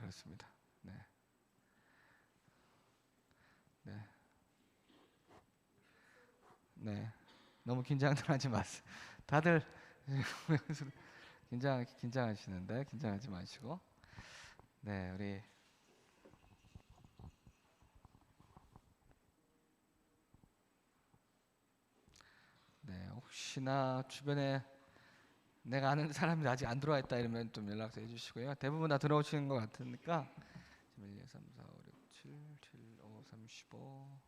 그렇습니다. 네. 네. 네. 너무 긴장들 하지 마세요. 다들 긴장하시는데 긴장하지 마시고. 네, 우리 네, 혹시나 주변에 내가 아는 사람이 아직 안 들어와 있다 이러면 좀 연락해 주시고요. 대부분 다 들어오시는 것 같으니까 1, 2, 3, 4, 5, 6, 7, 7, 5, 35,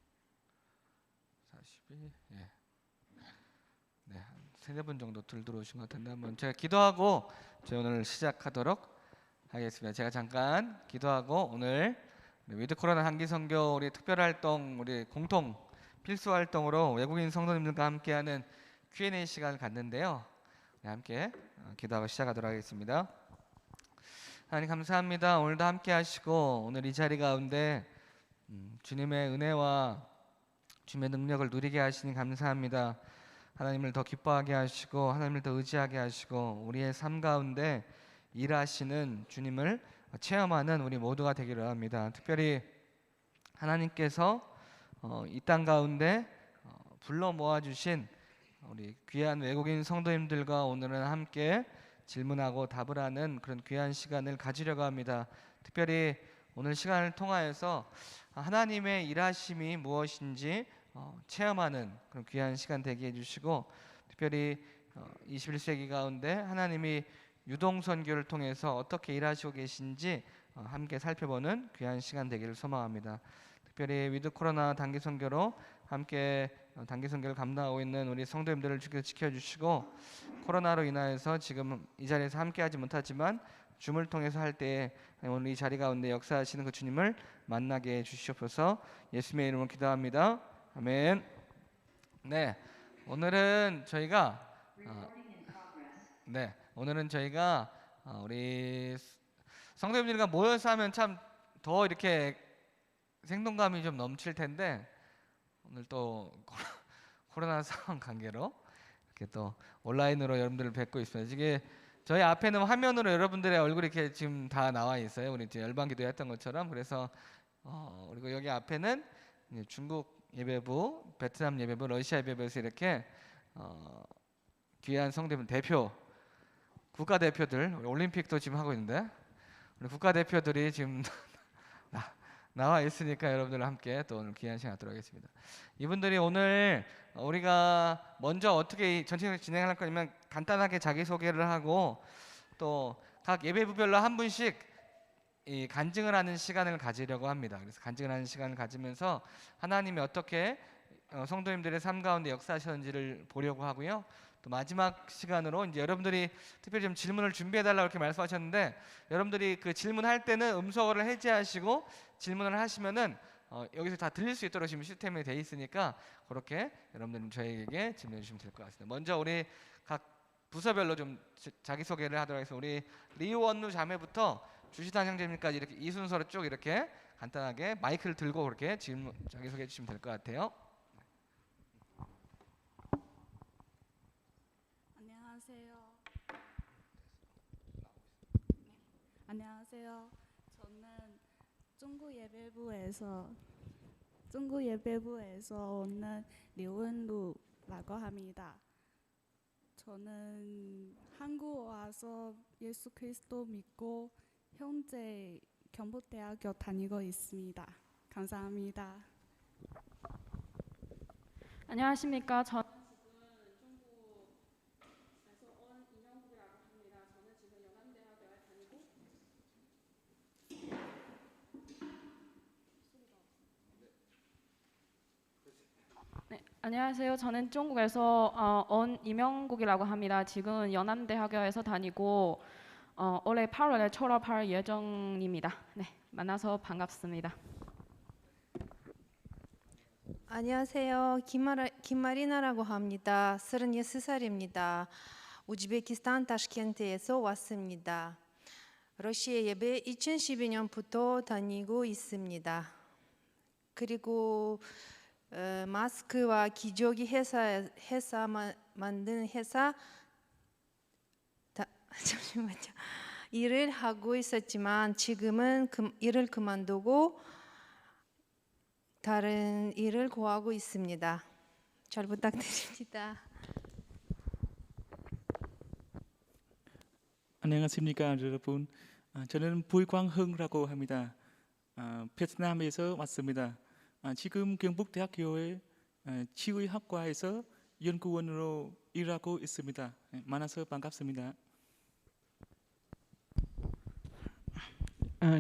42, 예. 네, 한 세네 분 정도 들어오신 것 같은데 한번 제가 기도하고 저희 오늘 시작하도록 하겠습니다. 제가 잠깐 기도하고 오늘 위드 코로나 한기 선교 우리 특별 활동 우리 공통 필수 활동으로 외국인 성도님들과 함께하는 Q&A 시간을 갖는데요. 네, 함께 기도하고 시작하도록 하겠습니다. 하나님 감사합니다. 오늘도 함께 하시고 오늘 이 자리 가운데 주님의 은혜와 주님의 능력을 누리게 하시니 감사합니다. 하나님을 더 기뻐하게 하시고 하나님을 더 의지하게 하시고 우리의 삶 가운데 일하시는 주님을 체험하는 우리 모두가 되기를 합니다. 특별히 하나님께서 이 땅 가운데 불러 모아주신 우리 귀한 외국인 성도님들과 오늘은 함께 질문하고 답을 하는 그런 귀한 시간을 가지려고 합니다. 특별히 오늘 시간을 통하여서 하나님의 일하심이 무엇인지 체험하는 그런 귀한 시간 되게 해주시고 특별히 21세기 가운데 하나님이 유동선교를 통해서 어떻게 일하시고 계신지 함께 살펴보는 귀한 시간 되기를 소망합니다. 특별히 위드 코로나 단기 선교로 함께 단기 선교를 감당하고 있는 우리 성도님들을 지켜주시고 코로나로 인하여서 지금 이 자리에서 함께하지 못하지만 줌을 통해서 할 때 오늘 이 자리 가운데 역사하시는 그 주님을 만나게 해 주시옵소서. 예수님의 이름으로 기도합니다. 아멘. 네, 오늘은 저희가 우리 성도님들과 모여서 하면 참 더 이렇게 생동감이 좀 넘칠 텐데 오늘 또 코로나 상황 관계로 이렇게 또 온라인으로 여러분들을 뵙고 있습니다. 이게 저희 앞에는 화면으로 여러분들의 얼굴이 이렇게 지금 다 나와 있어요. 우리 이제 열방기도 했던 것처럼. 그래서 그리고 여기 앞에는 중국 예배부, 베트남 예배부, 러시아 예배부에서 이렇게 귀한 성도분 대표, 국가 대표들, 올림픽도 지금 하고 있는데 우리 국가 대표들이 지금 나와 있으니까 여러분들과 함께 또 오늘 귀한 시간 갖도록 하겠습니다. 이분들이 오늘 우리가 먼저 어떻게 전체적으로 진행할 거냐면 간단하게 자기소개를 하고 또 각 예배부별로 한 분씩 이 간증을 하는 시간을 가지려고 합니다. 그래서 간증을 하는 시간을 가지면서 하나님이 어떻게 성도님들의 삶 가운데 역사하셨는지를 보려고 하고요. 또 마지막 시간으로 이제 여러분들이 특별히 좀 질문을 준비해달라고 이렇게 말씀하셨는데 여러분들이 그 질문할 때는 음소거를 해제하시고 질문을 하시면은 여기서 다 들릴 수 있도록 지금 시스템이 돼 있으니까 그렇게 여러분들은 저에게 질문해 주시면 될 것 같습니다. 먼저 우리 각 부서별로 좀 자기소개를 하도록 하겠습니다. 우리 리원루 자매부터 주시단 형제님까지 이렇게 이 순서로 쭉 이렇게 간단하게 마이크를 들고 그렇게 질문 자기소개해 주시면 될 것 같아요. 안녕하세요. 안녕하세요. 저는 중국 예배부에서 오는 류은루라고 합니다. 저는 한국 와서 예수 그리스도 믿고 현재 경북대학교 다니고 있습니다. 감사합니다. 안녕하십니까. 전 안녕하세요. 저는 중국에서 온 이명국이라고 합니다. 지금 연암대학교에서 다니고 올해 8월에 졸업할 예정입니다. 네, 만나서 반갑습니다. 안녕하세요. 김마리나라고 합니다. 36살입니다. 우즈베키스탄 타슈켄트에서 왔습니다. 러시아 예배 2012년부터 다니고 있습니다. 그리고 마스크와 기저귀 회사 만든 회사 잠시만요. 일을 하고 있었지만 지금은 일을 그만두고 다른 일을 구하고 있습니다. 잘 부탁드립니다. 안녕하십니까 여러분. 저는 불광흥이라고 합니다. 베트남에서 왔습니다. 지금 경북대학교의 치의학과에서 연구원으로 일하고 있습니다. 만나서 반갑습니다.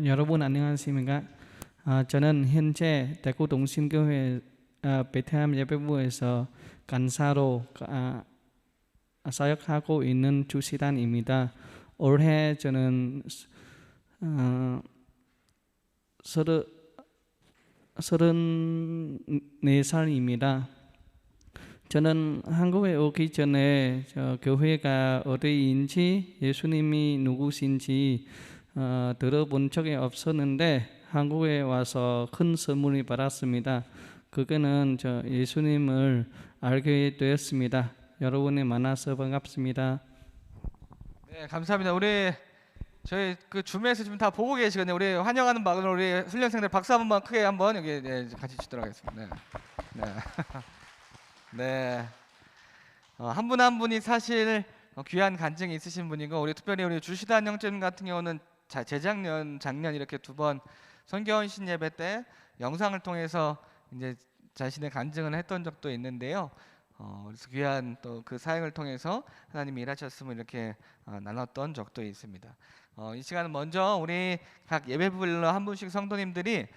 여러분 안녕하십니까? 저는 현재 대구 동신교회 베트남 예배부에서 간사로 사역하고 있는 주시단입니다. 올해 저는 34살입니다. 저는 한국에 오기 전에 교회가 어디인지 예수님이 누구신지 들어본 적이 없었는데 한국에 와서 큰 선물을 받았습니다. 그거는 예수님을 알게 되었습니다. 여러분이 만나서 반갑습니다. 네, 감사합니다. 저희 그 줌에서 지금 다 보고 계시거든요. 우리 환영하는 마음으로 우리 훈련생들 박수 한 번만 크게 한번 여기 같이 치도록 하겠습니다. 네. 네. 한 분 한 분이 사실 귀한 간증이 있으신 분이고 특별히 우리 주시단 형제님 같은 경우는 작년 이렇게 2번 선교헌신 예배 때 영상을 통해서 이제 자신의 간증을 했던 적도 있는데요. 그래서 귀한 또 그 사역을 통해서 하나님이 일하셨음을 이렇게 나눴던 적도 있습니다. 이 시간은 먼저 우리 각 예배부별로 한 분씩 성도님들이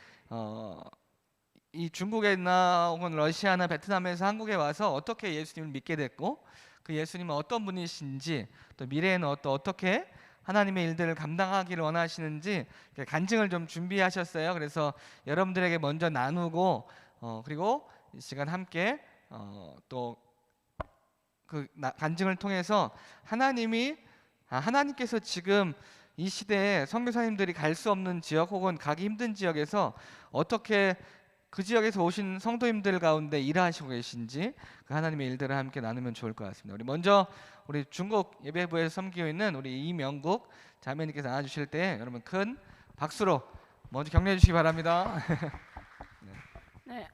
이 중국이나 혹은 러시아나 베트남에서 한국에 와서 어떻게 예수님을 믿게 됐고 그 예수님은 어떤 분이신지 또 미래에는 어떻게 하나님의 일들을 감당하기를 원하시는지 간증을 좀 준비하셨어요. 그래서 여러분들에게 먼저 나누고 그리고 이 시간 함께 또 그 간증을 통해서 하나님께서 지금 이 시대에 선교사님들이 갈 수 없는 지역 혹은 가기 힘든 지역에서 어떻게 그 지역에서 오신 성도님들 가운데 일하시고 계신지 그 하나님의 일들을 함께 나누면 좋을 것 같습니다. 우리 중국 예배부에서 섬기고 있는 우리 이명국 자매님께서 나와주실 때 여러분 큰 박수로 먼저 격려해 주시기 바랍니다. 네,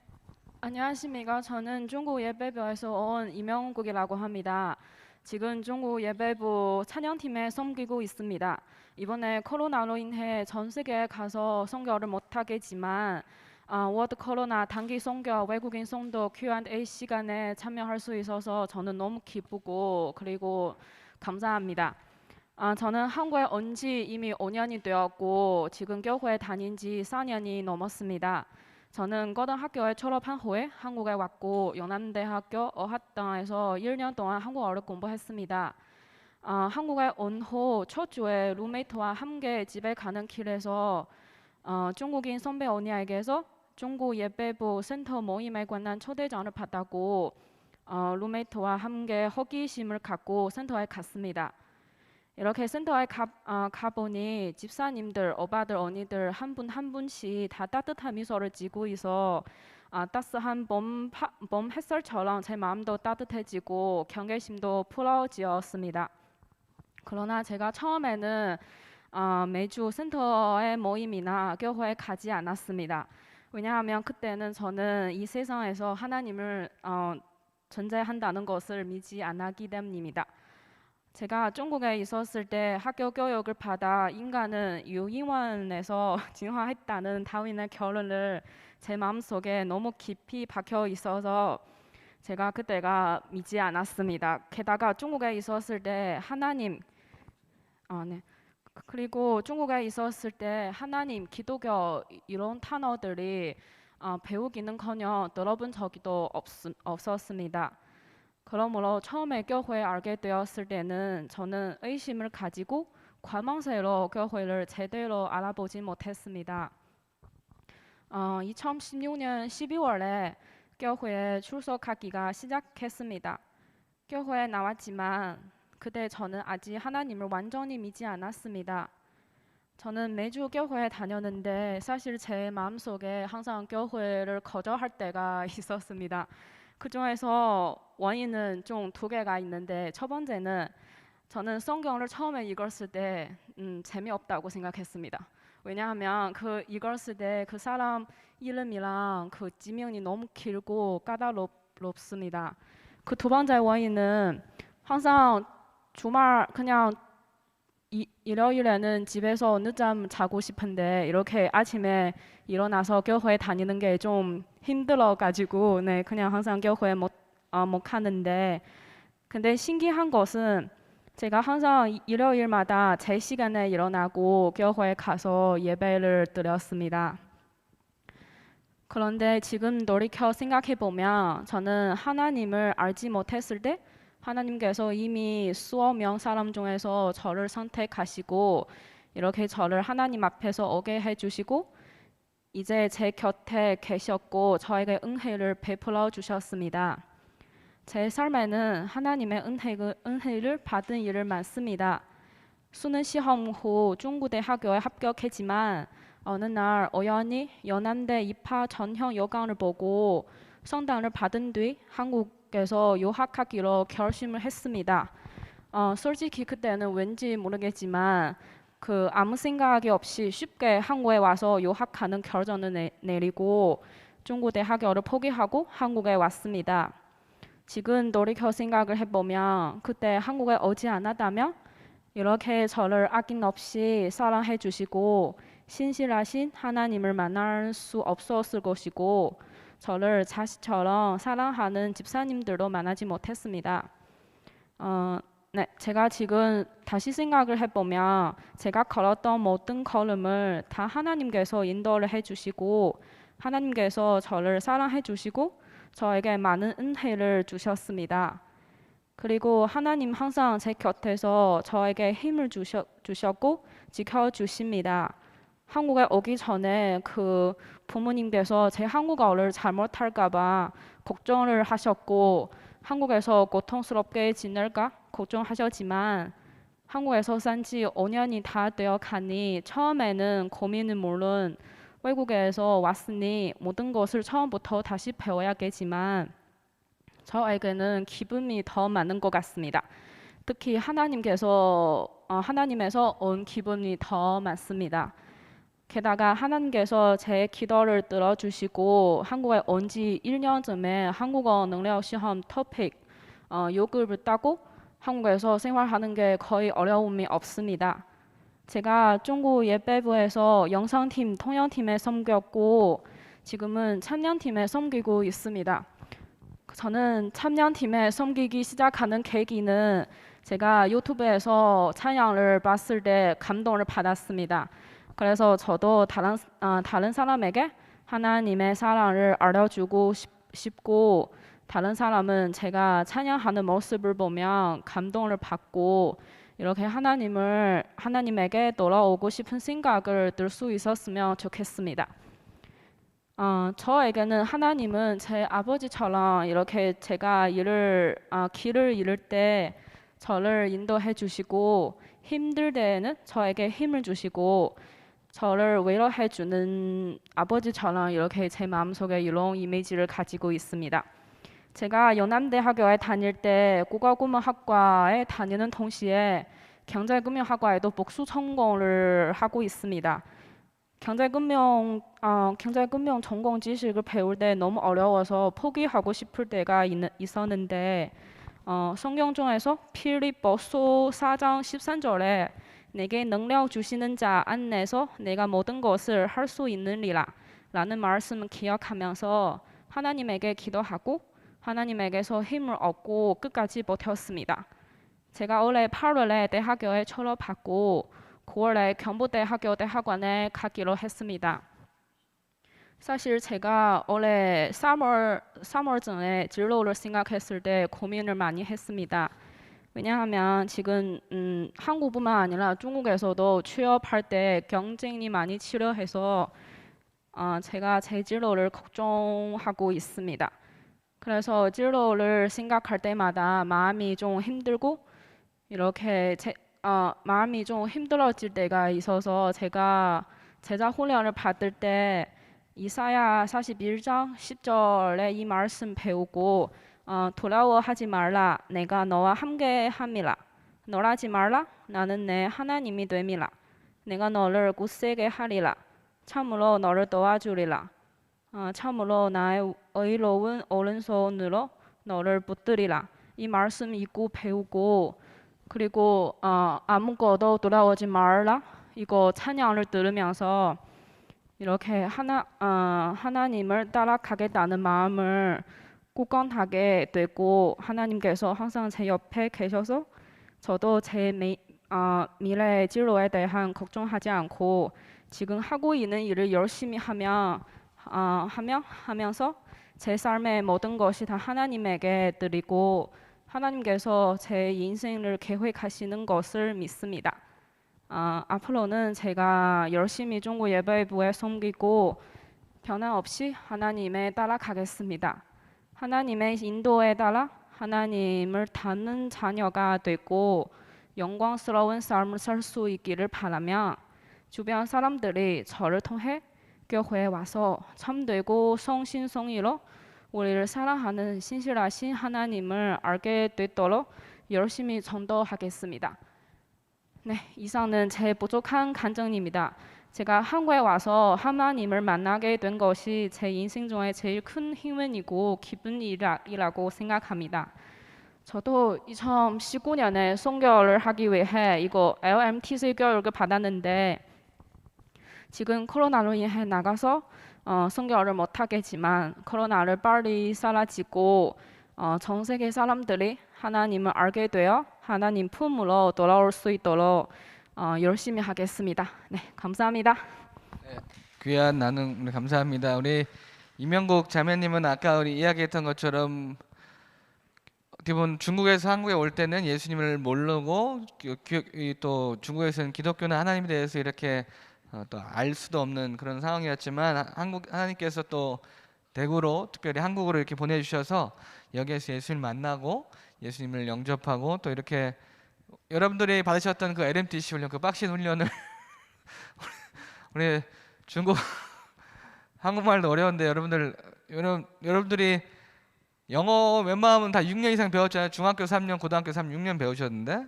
안녕하십니까. 저는 중국 예배부에서 온 이명국이라고 합니다. 지금 중국 예배부 찬양팀에 섬기고 있습니다. 이번에 코로나로 인해 전 세계에 가서 선교를 못하겠지만 워드 코로나 단기 선교 외국인 성도 Q&A 시간에 참여할 수 있어서 저는 너무 기쁘고 그리고 감사합니다. 저는 한국에 온 지 이미 5년이 되었고 지금 교회 다닌 지 4년이 넘었습니다. 저는 고등학교에 졸업한 후에 한국에 왔고 연남대학교 어학당에서 1년 동안 한국어를 공부했습니다. 한국에 온 후 첫 주에 룸메이트와 함께 집에 가는 길에서 중국인 선배 언니에게서 중국 예배부 센터 모임에 관한 초대장을 받았고 룸메이트와 함께 호기심을 갖고 센터에 갔습니다. 이렇게 센터에 가보니 집사님들, 오빠들, 언니들 한 분 한 분씩 다 따뜻한 미소를 지고 있어 따스한 봄 햇살처럼 제 마음도 따뜻해지고 경계심도 풀어지었습니다. 그러나 제가 처음에는 매주 센터의 모임이나 교회에 가지 않았습니다. 왜냐하면 그때는 저는 이 세상에서 하나님을 존재한다는 것을 믿지 않았기 때문입니다. 제가 중국에 있었을 때 학교 교육을 받아 인간은 유인원에서 진화했다는 다윈의 결론을 제 마음속에 너무 깊이 박혀 있어서 제가 그때가 믿지 않았습니다. 게다가 중국에 있었을 때 그리고 중국에 있었을 때 하나님, 기독교 이런 단어들이 배우기는커녕 들어본 적도 없었습니다. 그러므로 처음에 교회에 알게 되었을 때는 저는 의심을 가지고 관망세로 교회를 제대로 알아보지 못했습니다. 2016년 12월에 교회에 출석하기가 시작했습니다. 교회에 나왔지만 그때 저는 아직 하나님을 완전히 믿지 않았습니다. 저는 매주 교회에 다녔는데 사실 제 마음속에 항상 교회를 거절할 때가 있었습니다. 그 중에서 원인은 총 2개가 있는데 첫 번째는 저는 성경을 처음에 읽었을 때 재미없다고 생각했습니다. 왜냐하면 그 읽었을 때 그 사람 이름이랑 그 지명이 너무 길고 까다롭습니다. 그 두 번째 원인은 항상 주말 그냥 일요일에는 집에서 늦잠 자고 싶은데 이렇게 아침에 일어나서 교회 다니는 게 좀 힘들어가지고 네 그냥 항상 교회 못 가는데 근데 신기한 것은 제가 항상 일요일마다 제 시간에 일어나고 교회에 가서 예배를 드렸습니다. 그런데 지금 돌이켜 생각해 보면 저는 하나님을 알지 못했을 때 하나님께서 이미 수억 명 사람 중에서 저를 선택하시고 이렇게 저를 하나님 앞에서 오게 해주시고 이제 제 곁에 계셨고 저에게 은혜를 베풀어 주셨습니다. 제 삶에는 하나님의 은혜를 받은 일을 많습니다. 수능 시험 후 중부대학교에 합격했지만 어느 날 우연히 연남대 입학 전형 요강을 보고 성당을 받은 뒤 한국에서 유학하기로 결심을 했습니다. 솔직히 그때는 왠지 모르겠지만 아무 생각이 없이 쉽게 한국에 와서 유학하는 결정을 내리고 중부대학교를 포기하고 한국에 왔습니다. 지금 돌이켜 생각을 해보면 그때 한국에 오지 않았다면 이렇게 저를 아낌없이 사랑해 주시고 신실하신 하나님을 만날 수 없었을 것이고 저를 자식처럼 사랑하는 집사님들도 만나지 못했습니다. 네, 제가 지금 다시 생각을 해보면 제가 걸었던 모든 걸음을 다 하나님께서 인도를 해주시고 하나님께서 저를 사랑해 주시고 저에게 많은 은혜를 주셨습니다. 그리고 하나님 항상 제 곁에서 저에게 힘을 주셨고 지켜주십니다. 한국에 오기 전에 그 부모님께서 제 한국어를 잘못할까봐 걱정을 하셨고 한국에서 고통스럽게 지낼까 걱정하셨지만 한국에서 산 지 5년이 다 되어 가니 처음에는 고민은 물론 외국에서 왔으니 모든 것을 처음부터 다시 배워야겠지만 저에게는 기쁨이 더 많은 것 같습니다. 특히 하나님에서 온 기쁨이 더 많습니다. 게다가 하나님께서 제 기도를 들어주시고 한국에 온 지 1년쯤에 한국어 능력 시험 토픽 6급을 따고 한국에서 생활하는 게 거의 어려움이 없습니다. 제가 중국 예배부에서 영상팀, 통역팀에 섬겼고 지금은 찬양팀에 섬기고 있습니다. 저는 찬양팀에 섬기기 시작하는 계기는 제가 유튜브에서 찬양을 봤을 때 감동을 받았습니다. 그래서 저도 다른 사람에게 하나님의 사랑을 알려주고 싶고 다른 사람은 제가 찬양하는 모습을 보면 감동을 받고 이렇게 하나님에게 돌아오고 싶은 생각을 들 수 있었으면 좋겠습니다. 저에게는 하나님은 제 아버지처럼 이렇게 제가 길을 잃을 때 저를 인도해 주시고 힘들 때에는 저에게 힘을 주시고 저를 위로해 주는 아버지처럼 이렇게 제 마음속에 이런 이미지를 가지고 있습니다. 제가 연남대학교에 다닐 때 국어국문학과에 다니는 동시에 경제금융학과에도 복수 전공을 하고 있습니다. 경제금융 전공 지식을 배울 때 너무 어려워서 포기하고 싶을 때가 있었는데 성경 중에서 필립보서 4장 13절에 내게 능력 주시는 자 안에서 내가 모든 것을 할 수 있느니라 라는 말씀을 기억하면서 하나님에게 기도하고 하나님에게서 힘을 얻고 끝까지 버텼습니다. 제가 올해 8월에 대학교에 졸업하고 9월에 경북대학교 대학원에 가기로 했습니다. 사실 제가 올해 3월쯤에 진로를 생각했을 때 고민을 많이 했습니다. 왜냐하면 지금 한국뿐만 아니라 중국에서도 취업할 때 경쟁이 많이 치열해서 제가 제 진로를 걱정하고 있습니다. 그래서 진로를 생각할 때마다 마음이 좀 힘들고 이렇게 마음이 좀 힘들어질 때가 있어서 제가 제자 훈련을 받을 때 이사야 41장 10절에 이 말씀 배우고 두려워하지 말라 내가 너와 함께 함이라 놀라지 말라. 나는 내 하나님이 됨이라. 내가 너를 굳세게 하리라. 참으로 너를 도와주리라. 참으로 나의 의로운 오른손으로 너를 붙들리라. 이 말씀 읽고 배우고 그리고 아무것도 돌아오지 말라. 이거 찬양을 들으면서 이렇게 하나님을 따라가겠다는 마음을 굳건하게 되고 하나님께서 항상 제 옆에 계셔서 저도 제 미래의 진로에 대한 걱정하지 않고 지금 하고 있는 일을 열심히 하면서 제 삶의 모든 것이 다 하나님에게 드리고 하나님께서 제 인생을 계획하시는 것을 믿습니다. 앞으로는 제가 열심히 중국 예배부에 섬기고 변함없이 하나님에 따라가겠습니다. 하나님의 인도에 따라 하나님을 닮는 자녀가 되고 영광스러운 삶을 살 수 있기를 바라며 주변 사람들이 저를 통해 교회에 와서 참되고 성신성의로 우리를 사랑하는 신실하신 하나님을 알게 되도록 열심히 전도하겠습니다. 네, 이상은 제 부족한 간증입니다. 제가 한국에 와서 하나님을 만나게 된 것이 제 인생 중에 제일 큰 힘이고 기쁜 일이라고 생각합니다. 저도 2019년에 선교를 하기 위해 이거 LMTC 교육을 받았는데 지금 코로나로 인해 나가서 선교를 못하겠지만 코로나를 빨리 사라지고 전 세계 사람들이 하나님을 알게 되어 하나님 품으로 돌아올 수 있도록 열심히 하겠습니다. 네, 감사합니다. 네, 귀한 나눔 감사합니다. 우리 이명국 자매님은 아까 우리 이야기했던 것처럼 어떻게 보면 중국에서 한국에 올 때는 예수님을 모르고 또 중국에서는 기독교나 하나님에 대해서 이렇게 또 알 수도 없는 그런 상황이었지만 하나님께서 또 대구로 특별히 한국으로 이렇게 보내주셔서 여기에서 예수님을 만나고 예수님을 영접하고 또 이렇게 여러분들이 받으셨던 그 LMTC 훈련, 그 빡신 훈련을 우리 중국 한국말도 어려운데 여러분들이 영어 웬만하면 다 6년 이상 배웠잖아요. 중학교 3년, 고등학교 3년, 6년 배우셨는데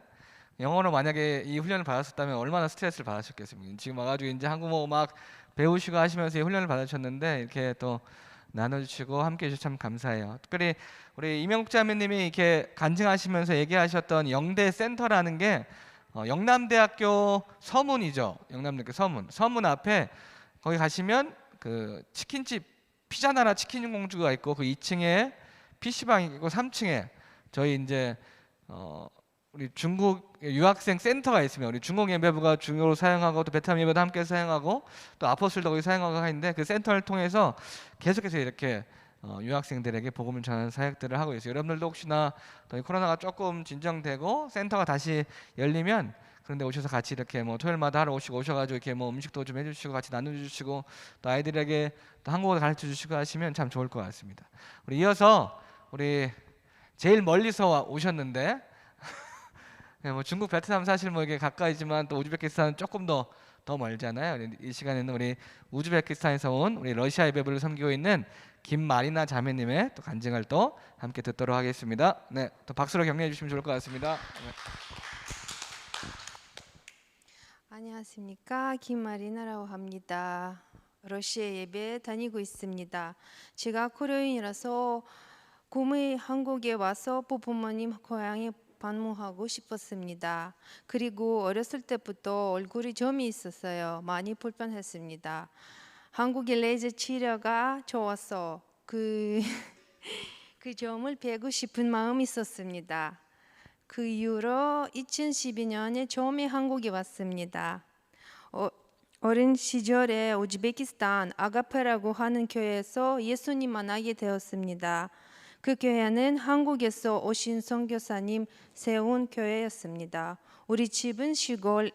영어로 만약에 이 훈련을 받았었다면 얼마나 스트레스를 받으셨겠습니까? 지금 와가지고 이제 한국어 막 배우시고 하시면서 이 훈련을 받으셨는데 이렇게 또 나눠주시고 함께해 주셔서 참 감사해요. 특별히 우리 이명국 자매님이 이렇게 간증하시면서 얘기하셨던 영대 센터라는 게 영남대학교 서문이죠. 영남대학교 서문 앞에 거기 가시면 그 치킨집 피자나라 치킨공주가 있고 그 2층에 PC방이 있고 3층에 저희 이제 우리 중국 유학생 센터가 있습니다. 우리 중국 예배부가 중요로 사용하고 또 베트남 예배도 함께 사용하고 또 아포슬도 거기 사용하고 하는데 그 센터를 통해서 계속해서 이렇게 유학생들에게 복음을 전하는 사역들을 하고 있어요. 여러분들도 혹시나 또 코로나가 조금 진정되고 센터가 다시 열리면 그런데 오셔서 같이 이렇게 뭐 토요일마다 하러 오셔가지고 이렇게 뭐 음식도 좀 해주시고 같이 나눠주시고 또 아이들에게 또 한국어도 가르쳐 주시고 하시면 참 좋을 것 같습니다. 우리 이어서 우리 제일 멀리서 오셨는데 네, 뭐 중국, 베트남 사실 뭐 이게 가까이지만 또 우즈베키스탄은 조금 더 멀잖아요. 이 시간에는 우리 우즈베키스탄에서 온 우리 러시아 예배부를 섬기고 있는 김마리나 자매님의 또 간증을 또 함께 듣도록 하겠습니다. 네, 또 박수로 격려해 주시면 좋을 것 같습니다. 네. 안녕하십니까, 김마리나라고 합니다. 러시아 예배 다니고 있습니다. 제가 코리아인이라서 곰의 한국에 와서 부모님 고향에 방문하고 싶었습니다. 그리고 어렸을 때부터 얼굴이 점이 있었어요. 많이 불편했습니다. 한국의 레이저 치료가 좋아서 그 점을 빼고 싶은 마음이 있었습니다. 그 이후로 2012년에 처음에 한국에 왔습니다. 어린 시절에 우즈베키스탄 아가페라고 하는 교회에서 예수님 만나게 되었습니다. 그 교회는 한국에서 오신 선교사님 세운 교회였습니다. 우리 집은 시골에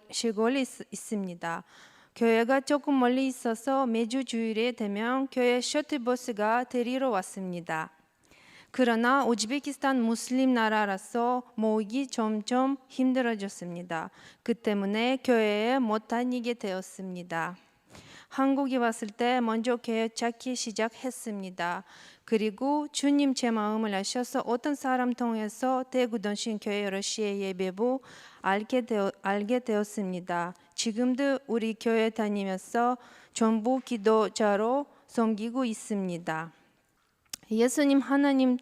있습니다. 교회가 조금 멀리 있어서 매주 주일에 되면 교회 셔틀버스가 데리러 왔습니다. 그러나 우즈베키스탄 무슬림 나라라서 모으기 점점 힘들어졌습니다. 그 때문에 교회에 못 다니게 되었습니다. 한국에 왔을 때 먼저 교회 찾기 시작했습니다. 그리고 주님 제 마음을 아셔서 어떤 사람 통해서 대구 던신 교회 러시아 예배부 알게 되었습니다. 지금도 우리 교회 다니면서 전부 기도자로 섬기고 있습니다. 예수님 하나님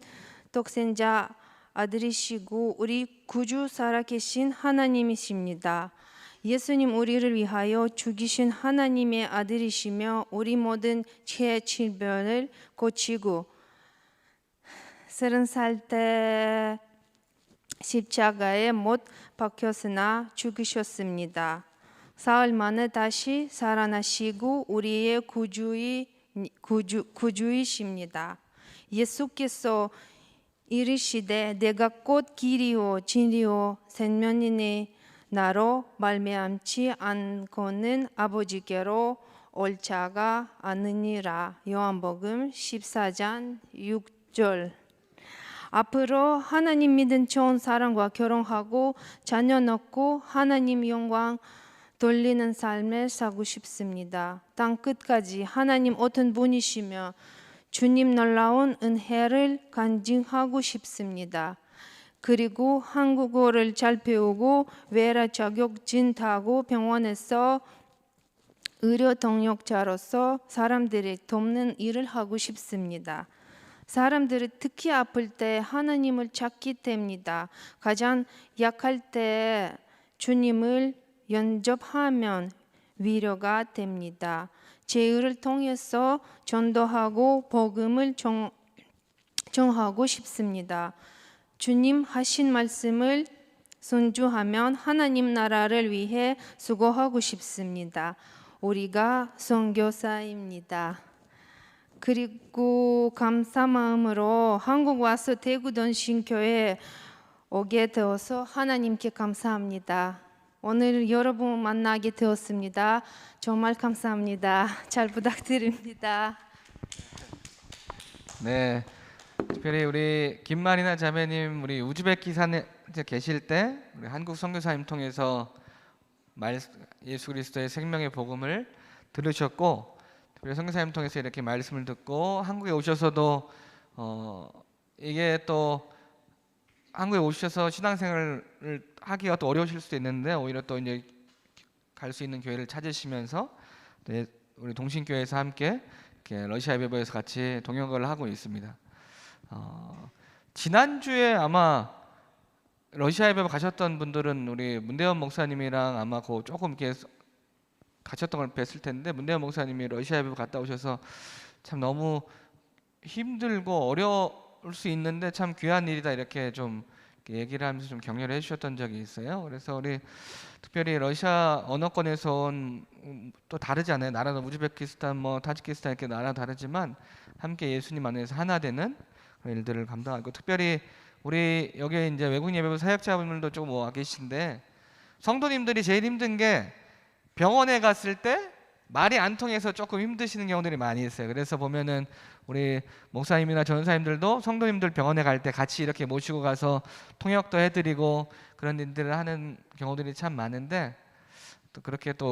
독생자 아들이시고 우리 구주 살아계신 하나님이십니다. 예수님 우리를 위하여 죽이신 하나님의 아들이시며 우리 모든 죄 질병을 고치고 30살 때 십자가에 못 박혔으나 죽으셨습니다. 사흘 만에 다시 살아나시고 우리의 구주이십니다. 예수께서 이르시되 내가 곧 길이요 진리요 생명이니 나로 말미암지 않고는 아버지께로 올 자가 아니니라. 요한복음 14장 6절. 앞으로 하나님 믿은 좋은 사람과 결혼하고 자녀 낳고 하나님 영광 돌리는 삶을 살고 싶습니다. 땅 끝까지 하나님 어떤 분이시며 주님 놀라운 은혜를 간증하고 싶습니다. 그리고 한국어를 잘 배우고 외래 자격증 타고 병원에서 의료 동역자로서 사람들을 돕는 일을 하고 싶습니다. 사람들이 특히 아플 때 하나님을 찾게 됩니다. 가장 약할 때 주님을 영접하면 위로가 됩니다. 제의를 통해서 전도하고 복음을 전하고 싶습니다. 주님 하신 말씀을 순종하면 하나님 나라를 위해 수고하고 싶습니다. 우리가 선교사입니다. 그리고 감사 마음으로 한국 와서 대구던 신교회에 오게 되어서 하나님께 감사합니다. 오늘 여러분 만나게 되었습니다. 정말 감사합니다. 잘 부탁드립니다. 네, 특별히 우리 김마리나 자매님 우리 우즈베키스탄에 계실 때 우리 한국 선교사님 통해서 예수 그리스도의 생명의 복음을 들으셨고, 특별히 선교사님 통해서 이렇게 말씀을 듣고 한국에 오셔서도 이게 또 한국에 오셔서 신앙생활을 하기가 또 어려우실 수도 있는데 오히려 또 이제 갈 수 있는 교회를 찾으시면서 우리 동신교회에서 함께 이렇게 러시아 예배부에서 같이 동역을 하고 있습니다. 지난주에 아마 러시아 예배부 가셨던 분들은 우리 문대원 목사님이랑 아마 조금 이렇게 가셨던 걸 뵀을 텐데, 문대원 목사님이 러시아 예배부 갔다 오셔서 참 너무 힘들고 어려울 수 있는데 참 귀한 일이다 이렇게 좀 얘기를 하면서 좀 격려를 해주셨던 적이 있어요. 그래서 우리 특별히 러시아 언어권에서 온 또 다르지 않아요. 나라는 우즈베키스탄, 타지키스탄 이렇게 나라 다르지만 함께 예수님 안에서 하나 되는 그런 일들을 감당하고, 특별히 우리 여기 이제 외국인 예배부 사역자분들도 조금 와 계신데 성도님들이 제일 힘든 게 병원에 갔을 때 말이 안 통해서 조금 힘드시는 경우들이 많이 있어요. 그래서 보면은 우리 목사님이나 전사님들도 성도님들 병원에 갈 때 같이 이렇게 모시고 가서 통역도 해드리고 그런 일들을 하는 경우들이 참 많은데, 또 그렇게 또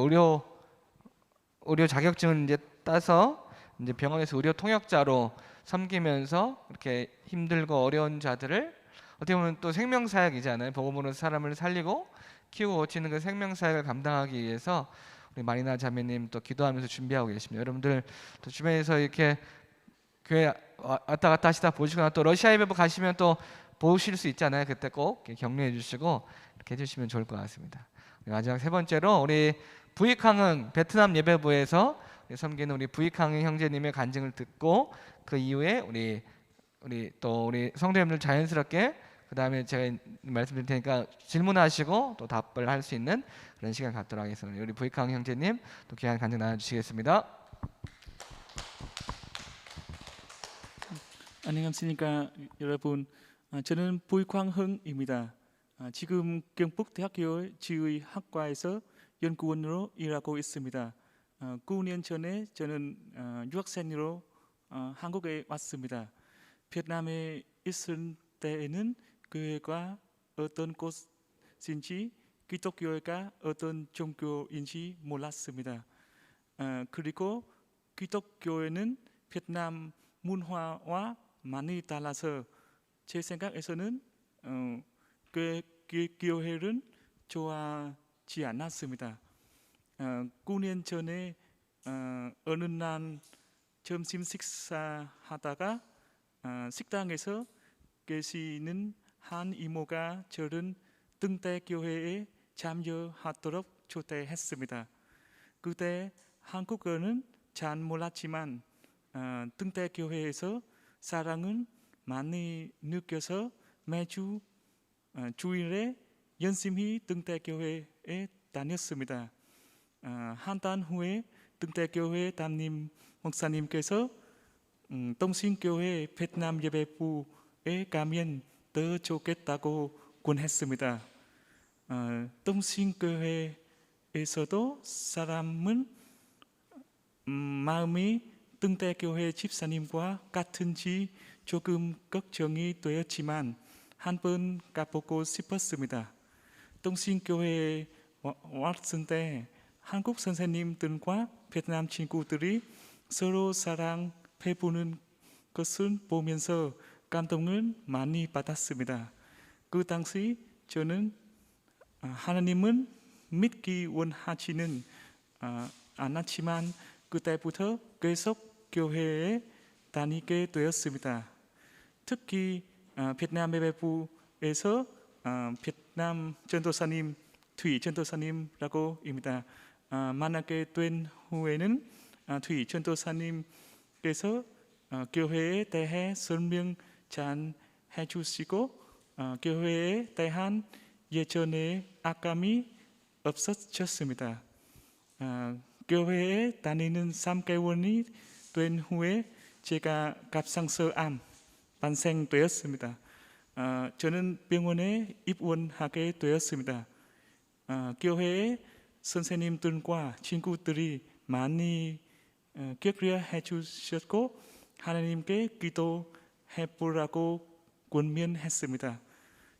의료 자격증을 이제 따서 이제 병원에서 의료 통역자로 섬기면서 이렇게 힘들고 어려운 자들을 어떻게 보면 또 생명사역이잖아요. 복음으로 사람을 살리고 키우고 고치는 그 생명사역을 감당하기 위해서 우리 마리나 자매님 또 기도하면서 준비하고 계십니다. 여러분들 또 주변에서 이렇게 교회 왔다 갔다 하시다 보시거나 또 러시아 예배부 가시면 또 보실 수 있잖아요. 그때 꼭 격려해 주시고 이렇게 해주시면 좋을 것 같습니다. 마지막 세 번째로 우리 부익항흥 베트남 예배부에서 섬기는 우리 부익항흥 형제님의 간증을 듣고 그 이후에 우리 성도님들 자연스럽게 그 다음에 제가 말씀드릴 테니까 질문하시고 또 답을 할 수 있는 그런 시간 갖도록 하겠습니다. 우리 부익항 형제님 또 귀한 간증 나눠주시겠습니다. 안녕하십니까 여러분. 저는 부익황흥입니다. 지금 경북대학교 지의학과에서 연구원으로 일하고 있습니다. 9년 전에 저는 유학생으로 한국에 왔습니다. 베트남에 있을 때에는 교회가 어떤 곳인지 기독교회가 어떤 종교인지 몰랐습니다. 그리고 기독교회는 베트남 문화와 많이 달라서 제 생각에서는 교회는 좋아하지 않았습니다. 9년 전에 어느 날 점심 식사하다가 식당에서 계시는 한 이모가 저를 등대교회에 참여하도록 초대했습니다. 그때 한국어는 잘 몰랐지만 등대교회에서 사랑을 많이 느껴서 매주 주일에 열심히 등대교회에 다녔습니다. 한 달 후에 등대교회 담임 목사님께서 동신교회 베트남 예배부에 가면 더 좋겠다고 권했습니다. 동신교회에서도 사람은 마음이 등대교회 집사님과 같은지 조금 걱정이 되었지만 한번 가보고 싶었습니다. 동신교회에 왔을 때 한국 선생님들과 베트남 친구들이 서로 사랑 베푸는 것을 보면서 감동을 많이 받았습니다. 그 당시 저는 하나님은 믿기 원하지는 않았지만 그때부터 계속 교회에 다니게 되었습니다. 특히 베트남 예배부에서 베트남 전도사님 thủy 전도사님이라고 입니다. 만나게 된 후에는 thủy 전도사님께서 교회에 대해 설명 잘 해주시고 교회에 대한 예전의 악감이 없어졌습니다. 교회에 다니는 3개월이 된 후에 제가 갑상선암 발생되었습니다. 저는 병원에 입원하게 되었습니다. 교회의 선생님들과 친구들이 많이 격려해 주셨고 하나님께 기도해 보라고 권면했습니다.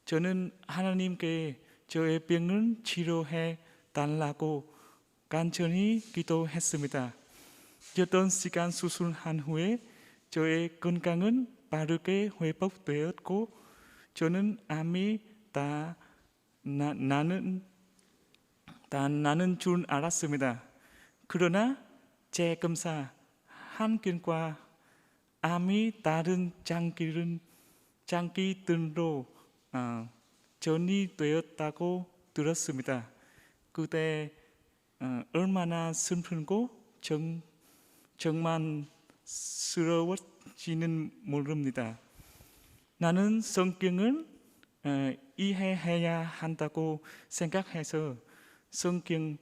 저는 하나님께 저의 병을 치료해 달라고 간절히 기도했습니다. 8시간 수술한 후에 저의 건강은 빠르게 회복되었고 저는 암이 다 나는 줄 알았습니다. 그러나 재검사 한 결과 암이 다른 장기들로 전이 되었다고 들었습니다. 그때 얼마나 슬프고 정만스러웠지는 모릅니다. 나는 성경을 이해해야 한다고 생각해서 성경을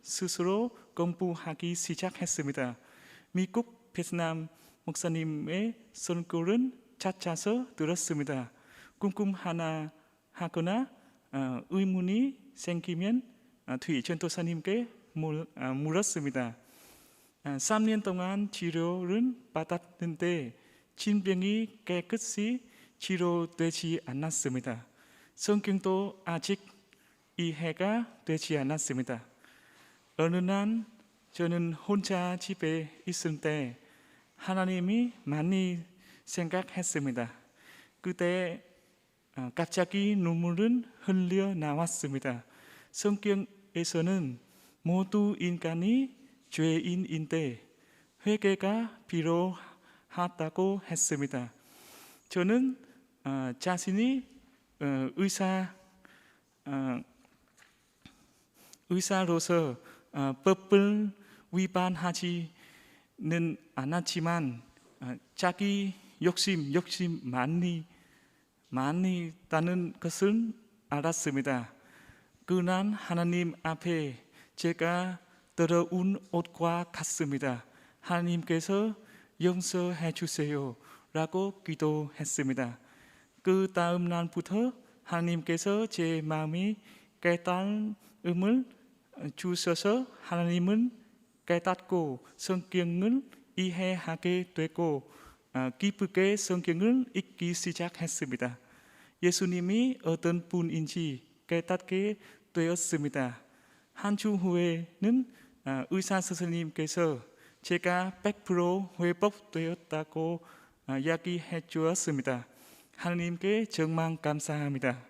스스로 공부하기 시작했습니다. 미국 베트남 목사님의 설교를 찾아서 들었습니다. 궁금하거나 의문이 생기면 thủy 전도사님께 물었습니다. 3년 동안 치료를 받았는데 질병이 깨끗이 치료되지 않았습니다. 성경도 아직 이해가 되지 않았습니다. 어느 날 저는 혼자 집에 있을 때 하나님이 많이 생각했습니다. 그때 갑자기 눈물은 흘려 나왔습니다. 성경에서는 모두 인간이 죄인인데 회개가 필요하다고 했습니다. 저는 자신이 의사로서 법을 위반하지는 않았지만 자기 욕심 많이 있다는 것을 알았습니다. 그날 하나님 앞에 제가 더러운 옷과 같습니다. 하나님께서 용서해 주세요 라고 기도했습니다. 그 다음 날부터 하나님께서 제 마음에 깨달음을 주셔서 하나님은 깨닫고 성경을 이해하게 되고 기쁘게 성경을 읽기 시작했습니다. 예수님이 어떤 분인지 깨닫게 되었습니다. 한 주 후에는 의사 선생님께서 제가 100% 회복되었다고 이야기해 주었습니다. 하나님께 정말 감사합니다.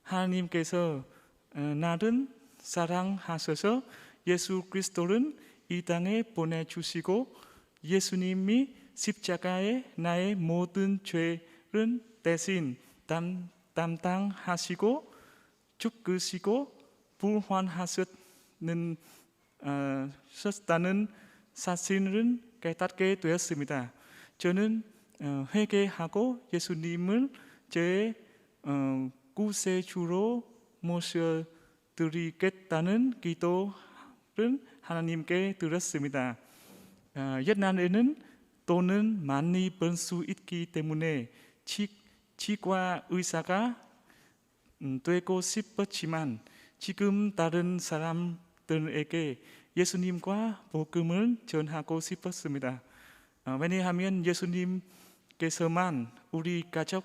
하나님께서 나를 사랑하셔서 예수 그리스도를 이 땅에 보내주시고 예수님이 십자가에 나의 모든 죄를 대신 담당하시고 죽으시고 부활하셨다는 사실을 깨닫게 되었습니다. 저는 회개하고 예수님을 제 구세주로 모셔드리겠다는 기도를 하나님께 드렸습니다. 옛날에는 돈은 많이 벌 수 있기 때문에 치과 의사가 되고 싶었지만 지금 다른 사람들에게 예수님과 복음을 전하고 싶었습니다. 왜냐하면 예수님께서만 우리 가족,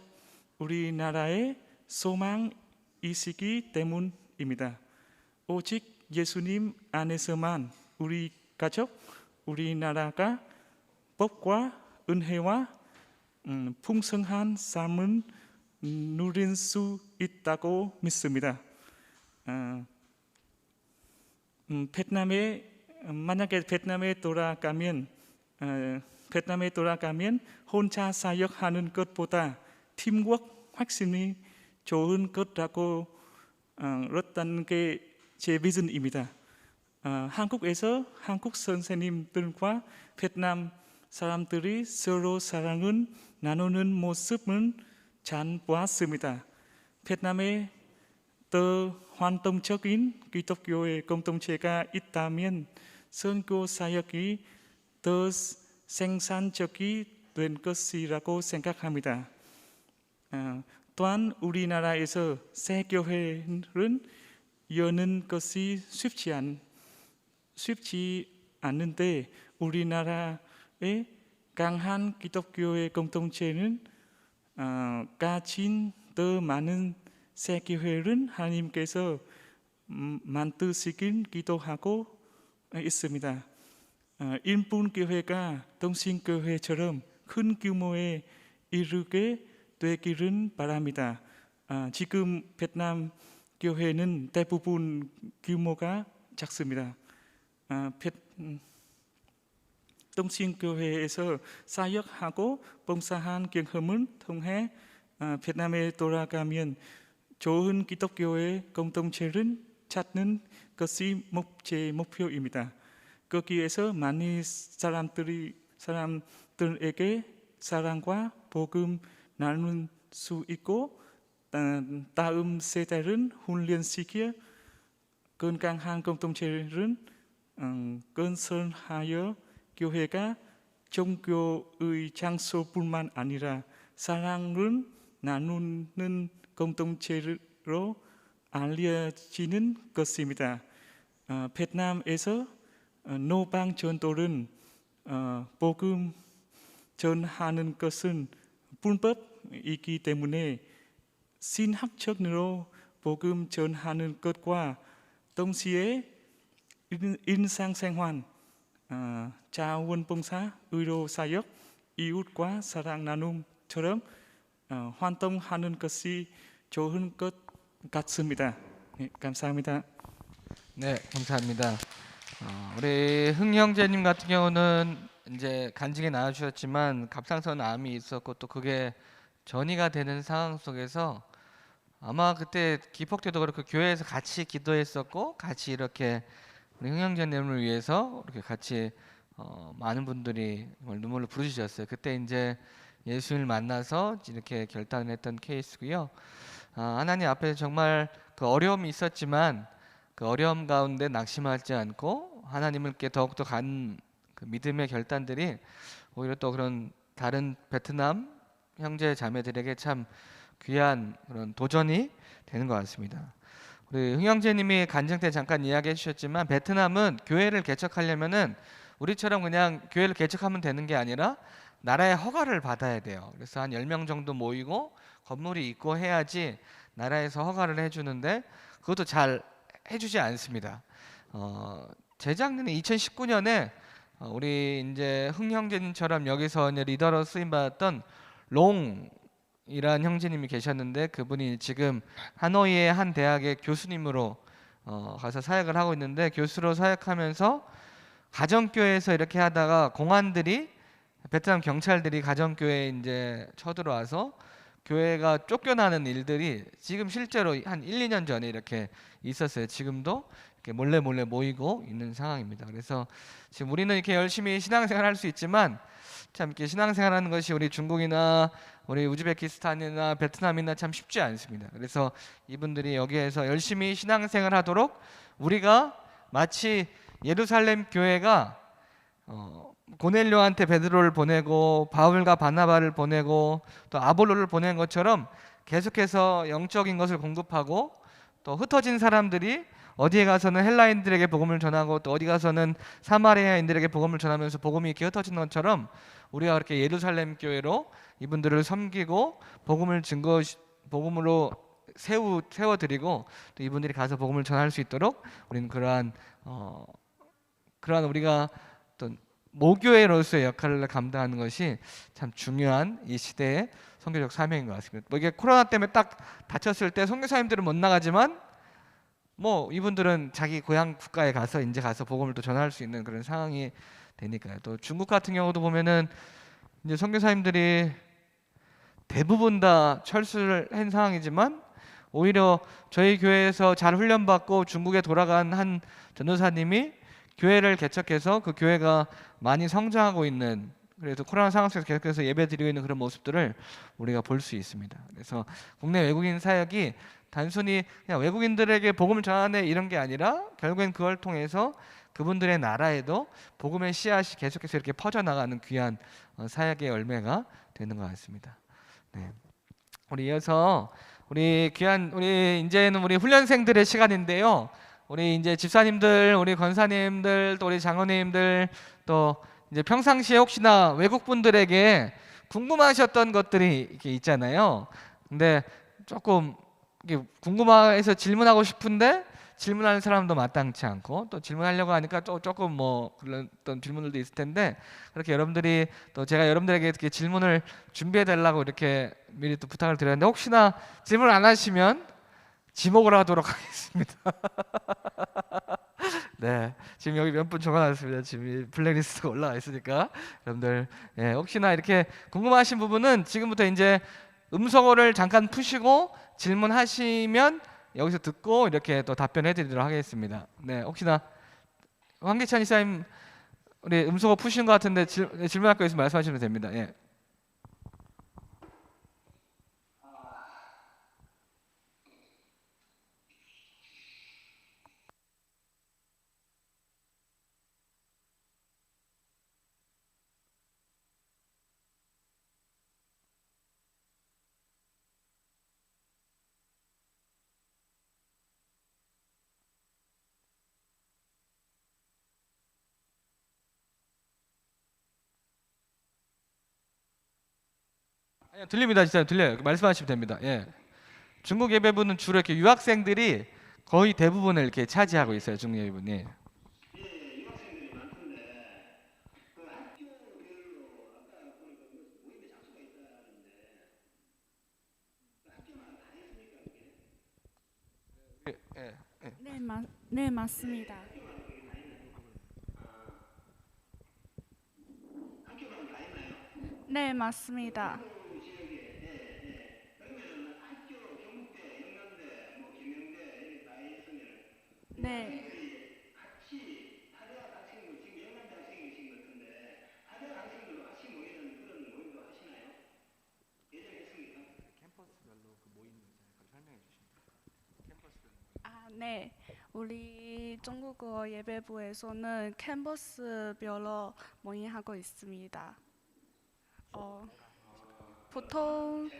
우리나라의 소망이시기 때문입니다. 오직 예수님 안에서만 우리 가족, 우리나라가 복과 은혜와 풍성한 삶을 누릴 수 있다고 믿습니다. 만약에 베트남에 돌아가면 혼자 사역하는 것보다 팀워크 확실히 좋은 것라고 그렇다는 게 제 비전입니다. 한국에서 한국 선생님들과 베트남 사람들이 서로 사랑을 나누는 모습은 잘 보았습니다. 베트남에 더 활동적인 기독교의 공동체가 있다면 선교 사역이 더 생산적이 된 것이라고 생각합니다. 또한 우리나라에서 새 교회를 여는 것이 쉽지 않은데 우리나라의 강한 기독교의 공동체는 가진 더 많은 새 교회를 하나님께서 만드시길 기도하고 있습니다. 일본교회가 동신교회처럼 큰 규모에 이르게 되기를 바랍니다. 지금 베트남 교회는 대부분 규모가 작습니다. 동신교회에서 사역하고 봉사한 경험을 통해 베트남에 돌아가면 좋은 기독교의 공동체를 찾는 것이 제 목표입니다. 거기에서 많은 사람들에게 사랑과 복음 나눌 수 있고 다음 세대를 훈련시켜 건강한 공동체를 건설하여 교회가 종교의 장소뿐만 아니라 사랑을 나누는 공동체로 알려지는 것입니다. 베트남에서 노방 전도는 복음 전하는 것은 불법이기 때문에 신학적으로 복음 전하는 것과 동시에 일상생활, 자원봉사, 의료사역, 이웃과 사랑 나눔처럼 활동하는 것이 좋은 것 같습니다. 네, 감사합니다. 네, 감사합니다. 우리 흥 형제님 같은 경우는 이제 간증에 나와주셨지만 갑상선 암이 있었고 또 그게 전이가 되는 상황 속에서 아마 그때 기폭 때도 그렇고 교회에서 같이 기도했었고 같이 이렇게 우리 흥 형제님을 위해서 이렇게 같이 많은 분들이 정말 눈물을 부르셨어요. 그때 이제 예수님을 만나서 이렇게 결단을 했던 케이스고요. 하나님 앞에 정말 그 어려움이 있었지만 그 어려움 가운데 낙심하지 않고 하나님께 더욱더 간 그 믿음의 결단들이 오히려 또 그런 다른 베트남 형제 자매들에게 참 귀한 그런 도전이 되는 것 같습니다. 우리 흥 형제님이 간증 때 잠깐 이야기해 주셨지만 베트남은 교회를 개척하려면은 우리처럼 그냥 교회를 개척하면 되는 게 아니라 나라의 허가를 받아야 돼요. 그래서 한 10명 정도 모이고 건물이 있고 해야지 나라에서 허가를 해주는데 그것도 잘 해주지 않습니다. 재작년에 2019년에 우리 이제 흥 형제님처럼 여기서 이제 리더로 쓰임 받았던 롱 이란 형제님이 계셨는데 그분이 지금 하노이의 한 대학의 교수님으로 가서 사역을 하고 있는데 교수로 사역하면서 가정교회에서 이렇게 하다가 공안들이 베트남 경찰들이 가정교회에 이제 쳐들어와서 교회가 쫓겨나는 일들이 지금 실제로 한 1, 2년 전에 이렇게 있었어요. 지금도 이렇게 몰래 몰래 모이고 있는 상황입니다. 그래서 지금 우리는 이렇게 열심히 신앙생활 할 수 있지만 참 이렇게 신앙생활하는 것이 우리 중국이나 우리 우즈베키스탄이나 베트남이나 참 쉽지 않습니다. 그래서 이분들이 여기에서 열심히 신앙생활 하도록 우리가 마치 예루살렘 교회가 고넬료한테 베드로를 보내고 바울과 바나바를 보내고 또 아볼로를 보낸 것처럼 계속해서 영적인 것을 공급하고 또 흩어진 사람들이 어디에 가서는 헬라인들에게 복음을 전하고 또 어디 가서는 사마리아인들에게 복음을 전하면서 복음이 이렇게 흩어진 것처럼 우리가 그렇게 예루살렘 교회로 이분들을 섬기고 복음으로 세워드리고 또 이분들이 가서 복음을 전할 수 있도록 우리는 그러한 우리가 또 모교회로서의 역할을 감당하는 것이 참 중요한 이 시대의 선교적 사명인 것 같습니다. 뭐 이게 코로나 때문에 딱 닫혔을 때 선교사님들은 못 나가지만 뭐 이분들은 자기 고향 국가에 가서 이제 가서 복음을 또 전할 수 있는 그런 상황이 되니까요. 또 중국 같은 경우도 보면은 이제 선교사님들이 대부분 다 철수를 한 상황이지만 오히려 저희 교회에서 잘 훈련받고 중국에 돌아간 한 전도사님이 교회를 개척해서 그 교회가 많이 성장하고 있는, 그래서 코로나 상황 속에서 계속해서 예배 드리고 있는 그런 모습들을 우리가 볼 수 있습니다. 그래서 국내 외국인 사역이 단순히 그냥 외국인들에게 복음을 전하네 이런 게 아니라 결국엔 그걸 통해서 그분들의 나라에도 복음의 씨앗이 계속해서 이렇게 퍼져나가는 귀한 사역의 열매가 되는 것 같습니다. 네. 우리 이어서 우리 이제는 우리 훈련생들의 시간인데요. 우리 이제 집사님들, 우리 권사님들, 또 우리 장로님들, 또 이제 평상시에 혹시나 외국 분들에게 궁금하셨던 것들이 이렇게 있잖아요. 근데 조금 이게 궁금해서 질문하고 싶은데 질문하는 사람도 마땅치 않고 또 질문하려고 하니까 조금 뭐 그런 어떤 질문들도 있을 텐데 그렇게 여러분들이 또 제가 여러분들에게 이렇게 질문을 준비해 달라고 이렇게 미리 또 부탁을 드렸는데 혹시나 질문 안 하시면 지목을 하도록 하겠습니다. 네, 지금 여기 몇 분 적어놨습니다. 지금 블랙리스트가 올라와 있으니까 여러분들 혹시나 이렇게 궁금하신 부분은 지금부터 이제 음성어를 잠깐 푸시고 질문하시면 여기서 듣고 이렇게 또 답변해드리도록 하겠습니다. 네, 혹시나 황기찬 이사님 우리 음성어 푸신 것 같은데 질문할 거 있으면 말씀하시면 됩니다. 예. 아니요, 들립니다. 진짜 들려요. 말씀하시면 됩니다. 예. 중국 예배부는 주로 이렇게 유학생들이 거의 대부분을 이렇게 차지하고 있어요. 중국 예배분이. 네, 맞습니다. 네, 맞습니다. 네. 네. 우리 중국어 예배부에서는 캠퍼스별로 모임하고 있습니다. 보통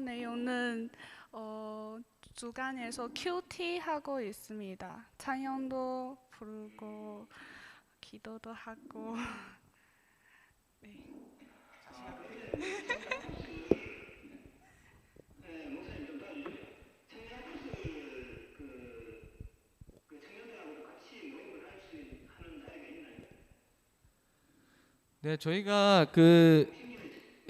내용은 주간에서 큐티 하고 있습니다. 찬양도 부르고 기도도 하고. 네. 네, 저희가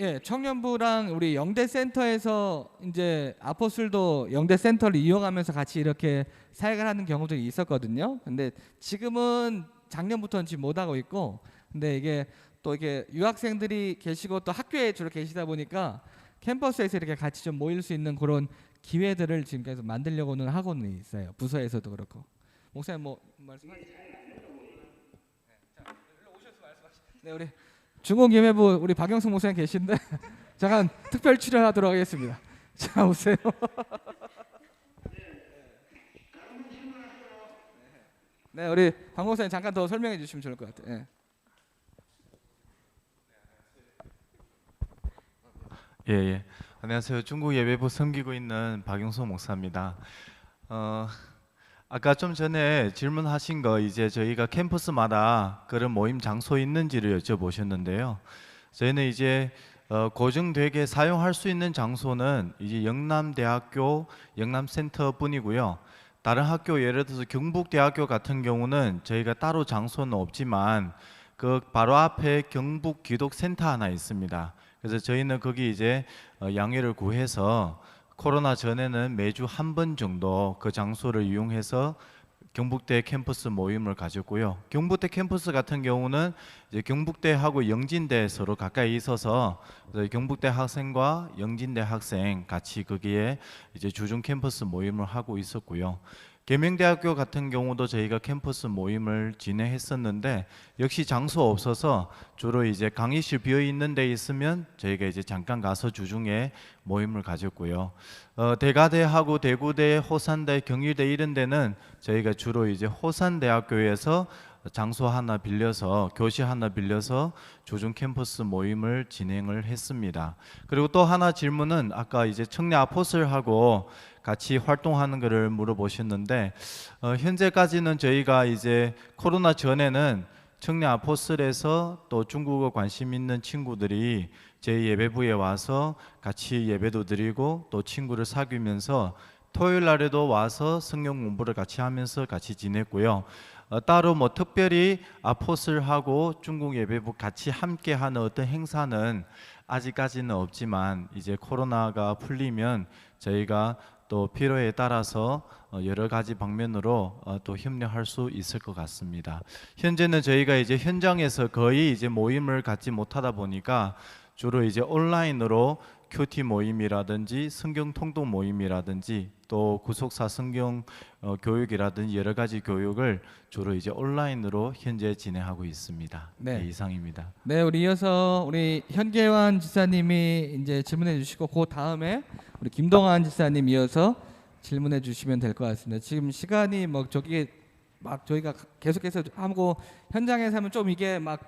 예, 청년부랑 우리 영대 센터에서 이제 아포슬도 영대 센터를 이용하면서 같이 이렇게 사역을 하는 경우들이 있었거든요. 근데 지금은 작년부터는 지금 못 하고 있고, 근데 이게 또 이게 유학생들이 계시고 또 학교에 주로 계시다 보니까 캠퍼스에서 이렇게 같이 좀 모일 수 있는 그런 기회들을 지금 계속 만들려고는 하고는 있어요. 부서에서도 그렇고. 목사님 뭐 말씀하세요? 네, 우리 중공예매부 우리 박영숙 목사님 계신데 잠깐 특별 출연하도록 하겠습니다. 자, 오세요. 네, 우리 박 목사님 잠깐 더 설명해 주시면 좋을 것 같아요. 예. 예. 안녕하세요. 중국 예배부 섬기고 있는 박용수 목사입니다. 아까 좀 전에 질문하신 거 이제 저희가 캠퍼스마다 그런 모임 장소 있는지를 여쭤보셨는데요. 저희는 이제 고정되게 사용할 수 있는 장소는 이제 영남대학교 영남센터뿐이고요. 다른 학교 예를 들어서 경북대학교 같은 경우는 저희가 따로 장소는 없지만 그 바로 앞에 경북기독센터 하나 있습니다. 그래서 저희는 거기 이제 양해를 구해서 코로나 전에는 매주 한 번 정도 그 장소를 이용해서 경북대 캠퍼스 모임을 가졌고요. 경북대 캠퍼스 같은 경우는 이제 경북대하고 영진대 서로 가까이 있어서 경북대 학생과 영진대 학생 같이 거기에 이제 주중 캠퍼스 모임을 하고 있었고요. 계명대학교 같은 경우도 저희가 캠퍼스 모임을 진행했었는데 역시 장소 없어서 주로 이제 강의실 비어 있는 데 있으면 저희가 이제 잠깐 가서 주중에 모임을 가졌고요. 대가대하고 대구대, 호산대, 경희대 이런 데는 저희가 주로 이제 호산대학교에서 장소 하나 빌려서 교실 하나 빌려서 주중 캠퍼스 모임을 진행을 했습니다. 그리고 또 하나 질문은 아까 이제 청내 아포슬하고 같이 활동하는 것을 물어보셨는데 현재까지는 저희가 이제 코로나 전에는 청내 아포슬에서 또 중국어 관심 있는 친구들이 제 예배부에 와서 같이 예배도 드리고 또 친구를 사귀면서 토요일 날에도 와서 성경 공부를 같이 하면서 같이 지냈고요. 따로 뭐 특별히 아포슬하고 중국 예배부 같이 함께 하는 어떤 행사는 아직까지는 없지만 이제 코로나가 풀리면 저희가 또 필요에 따라서 여러 가지 방면으로 또 협력할 수 있을 것 같습니다. 현재는 저희가 이제 현장에서 거의 이제 모임을 갖지 못하다 보니까 주로 이제 온라인으로 큐티 모임이라든지 성경 통독 모임이라든지 또 구속사 성경 교육이라든지 여러 가지 교육을 주로 이제 온라인으로 현재 진행하고 있습니다. 네. 네, 이상입니다. 네, 우리 이어서 우리 현계환 지사님이 이제 질문해 주시고 그 다음에 우리 김동환 지사님 이어서 질문해 주시면 될 것 같습니다. 지금 시간이 뭐 저기 막 저희가 계속해서 하고 현장에서 하면 좀 이게 막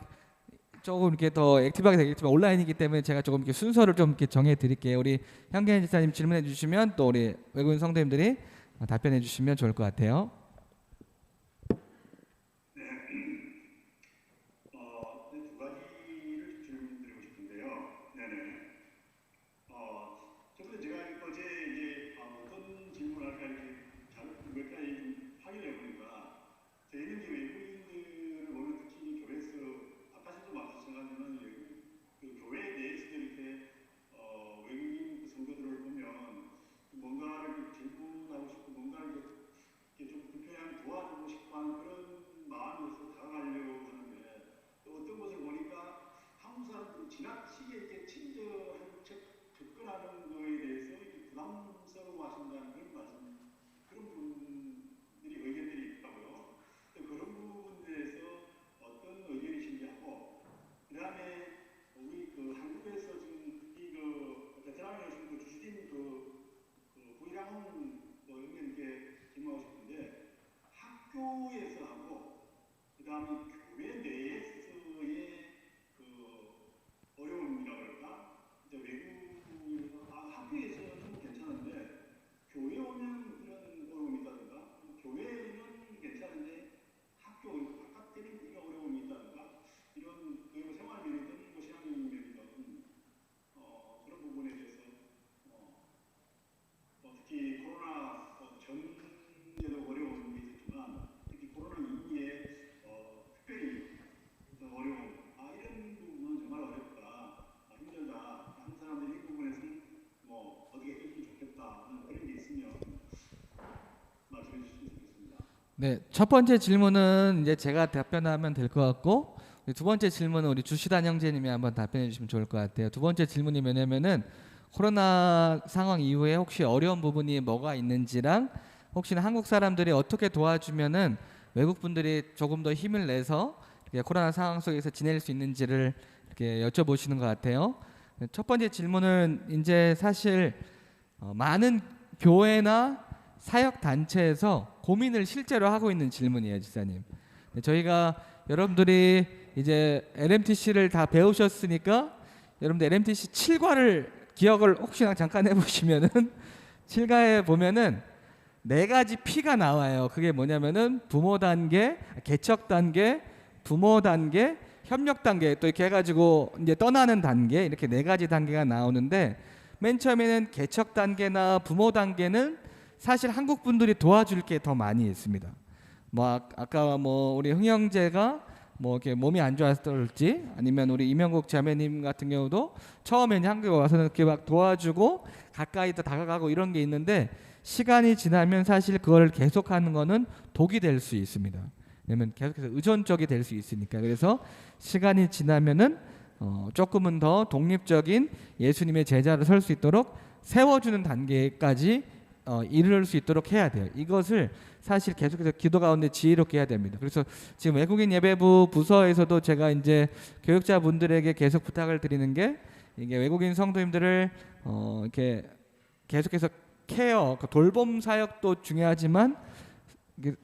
조금 이렇게 더 액티브하게 되겠지만 온라인이기 때문에 제가 조금 이렇게 순서를 좀 이렇게 정해 드릴게요. 우리 현계환 지사님 질문해 주시면 또 우리 외국인 성도님들이 답변해 주시면 좋을 것 같아요. 두 가지를 질문드리고 싶은데요. 첫 번째 제가 어제 이제 어떤 질문을 할까 이렇게 몇 가지 확인해 보니까 저희는 이제 외국인들을 보면 특히 교회에서 아까도 마찬가지지만 그 교회에 대해서 이렇게 외국인 그 성도들을 보면 뭔가를 질문하고 싶고 뭔가를 이렇게 좀 불편하게 도와주고 싶어하는 그런 마음에서 다가가려고 하는데 또 어떤 것을 보니까 한국 사람들이 지나치게 이렇게 친절하게 접근하는 거에 대해서 이렇게 부담스러워하신다는 그런 분들이 의견들이 있다고요. 그런 부분에 대해서 어떤 의견이신지 하고 그다음에 우리 그 한국에서 지금 이 베트남에 오신 그 주진 부이랑은 의원님께 질문하고 싶은데 학교에서 하고 그다음에 교회 내에서의 그 어려움이라 그럴까? 이제 외국에서 학교에서는 괜찮은데 교회 오면 이런 어려움이 있다든가 교회는 괜찮은데 학교 바깥에는 이런 어려움이 있다든가 이런 그 생활면이든 뭐 신앙면이든 그런 부분에 대해서 특히 코로나 전에도 어려운 게 있었지만 특히 코로나 이후에 특별히 네, 첫 번째 질문은 이제 제가 답변하면 될 것 같고 두 번째 질문은 우리 주시단 형제님이 한번 답변해 주시면 좋을 것 같아요. 두 번째 질문이 뭐냐면은 코로나 상황 이후에 혹시 어려운 부분이 뭐가 있는지랑 혹시나 한국 사람들이 어떻게 도와주면은 외국 분들이 조금 더 힘을 내서 코로나 상황 속에서 지낼 수 있는지를 이렇게 여쭤보시는 것 같아요. 첫 번째 질문은 이제 사실 많은 교회나 사역 단체에서 고민을 실제로 하고 있는 질문이에요, 지사님. 저희가 여러분들이 이제 LMTC를 다 배우셨으니까 여러분들 LMTC 7과를 기억을 혹시나 잠깐 해보시면은 7과에 보면은 4가지 P가 나와요. 그게 뭐냐면은 부모 단계, 개척 단계, 부모 단계, 협력 단계 또 이렇게 해가지고 이제 떠나는 단계 이렇게 4가지 단계가 나오는데 맨 처음에는 개척 단계나 부모 단계는 사실 한국 분들이 도와줄 게 더 많이 있습니다. 뭐 아까 뭐 우리 흥 형제가 뭐 이렇게 몸이 안 좋았을지 아니면 우리 이명국 자매님 같은 경우도 처음에는 한국에 와서는 이렇게 막 도와주고 가까이 더 다가가고 이런 게 있는데 시간이 지나면 사실 그걸 계속하는 거는 독이 될 수 있습니다. 왜냐면 계속해서 의존적이 될 수 있으니까. 그래서 시간이 지나면은 조금은 더 독립적인 예수님의 제자로 설 수 있도록 세워주는 단계까지 이를 수 있도록 해야 돼요. 이것을 사실 계속해서 기도 가운데 지혜롭게 해야 됩니다. 그래서 지금 외국인 예배부 부서에서도 제가 이제 교육자분들에게 계속 부탁을 드리는 게 이게 외국인 성도님들을 이렇게 계속해서 케어, 돌봄 사역도 중요하지만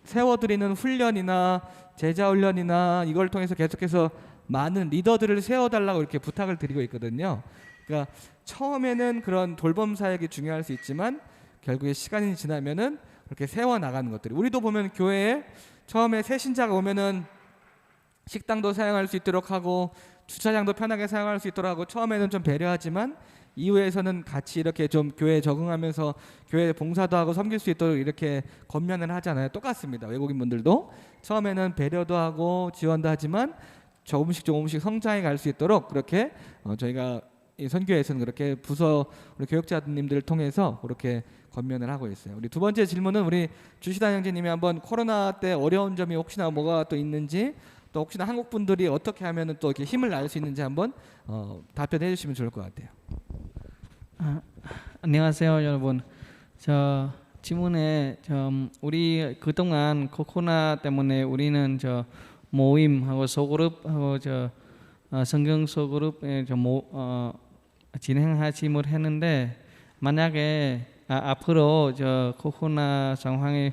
세워드리는 훈련이나 제자 훈련이나 이걸 통해서 계속해서 많은 리더들을 세워달라고 이렇게 부탁을 드리고 있거든요. 그러니까 처음에는 그런 돌봄 사역이 중요할 수 있지만 결국에 시간이 지나면은 그렇게 세워 나가는 것들이 우리도 보면 교회에 처음에 새 신자가 오면은 식당도 사용할 수 있도록 하고 주차장도 편하게 사용할 수 있도록 하고 처음에는 좀 배려하지만 이후에서는 같이 이렇게 좀 교회에 적응하면서 교회 봉사도 하고 섬길 수 있도록 이렇게 권면을 하잖아요. 똑같습니다. 외국인 분들도 처음에는 배려도 하고 지원도 하지만 조금씩 성장해 갈 수 있도록 그렇게 저희가 이 선교회에서는 그렇게 부서 우리 교육자님들을 통해서 그렇게 권면을 하고 있어요. 우리 두 번째 질문은 우리 주시단 형제님이 한번 코로나 때 어려운 점이 혹시나 뭐가 또 있는지 또 혹시나 한국 분들이 어떻게 하면은 또 이렇게 힘을 낼 수 있는지 한번 답변해 주시면 좋을 것 같아요. 안녕하세요, 여러분. 저 질문에 우리 그동안 코로나 때문에 우리는 저 모임하고 소그룹하고 저 성경 소그룹에 진행하심을 했는데 만약에 앞으로 저 코로나 상황이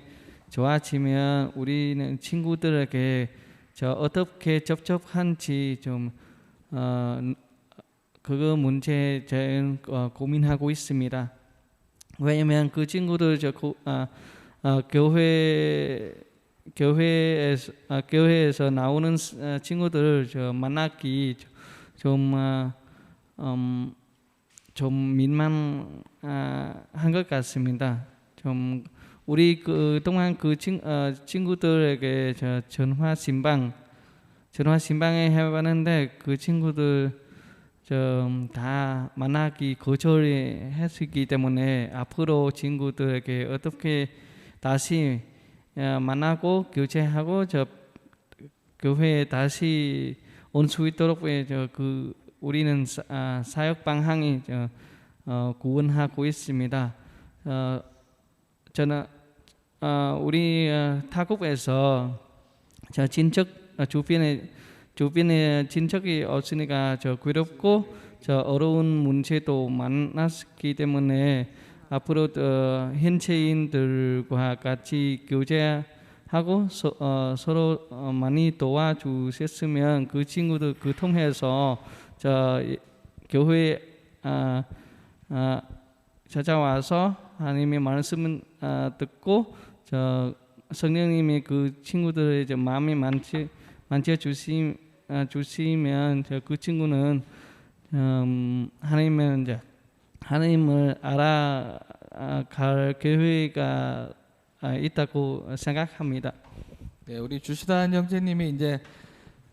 좋아지면 우리는 친구들에게 저 어떻게 접촉한지 좀 그거 문제 저는 고민하고 있습니다. 왜냐면 그 친구들 교회에서 나오는 친구들 만나기 좀 민망한 것 같습니다. 좀 우리 그동안 친구들에게 전화 신방에 해봤는데 그 친구들 좀 다 만나기 거절했기 때문에 앞으로 친구들에게 어떻게 다시 만나고 교제하고 교회에 다시 올 수 있도록 우리는 사역 방향이 구원하고 있습니다. 저는 우리 타국에서 친척 주변에 친척이 없으니까 괴롭고 어려운 문제도 많았기 때문에 앞으로 현지인들과 같이 교제하고 서로 많이 도와주셨으면 그 친구들 통해서 교회 찾아와서 하나님의 말씀을 듣고 성령님이 그 친구들의 마음이 만져 주시면 그 친구는 하나님을 알아갈 기회가 있다고 생각합니다. 네, 우리 주시단 형제님이 이제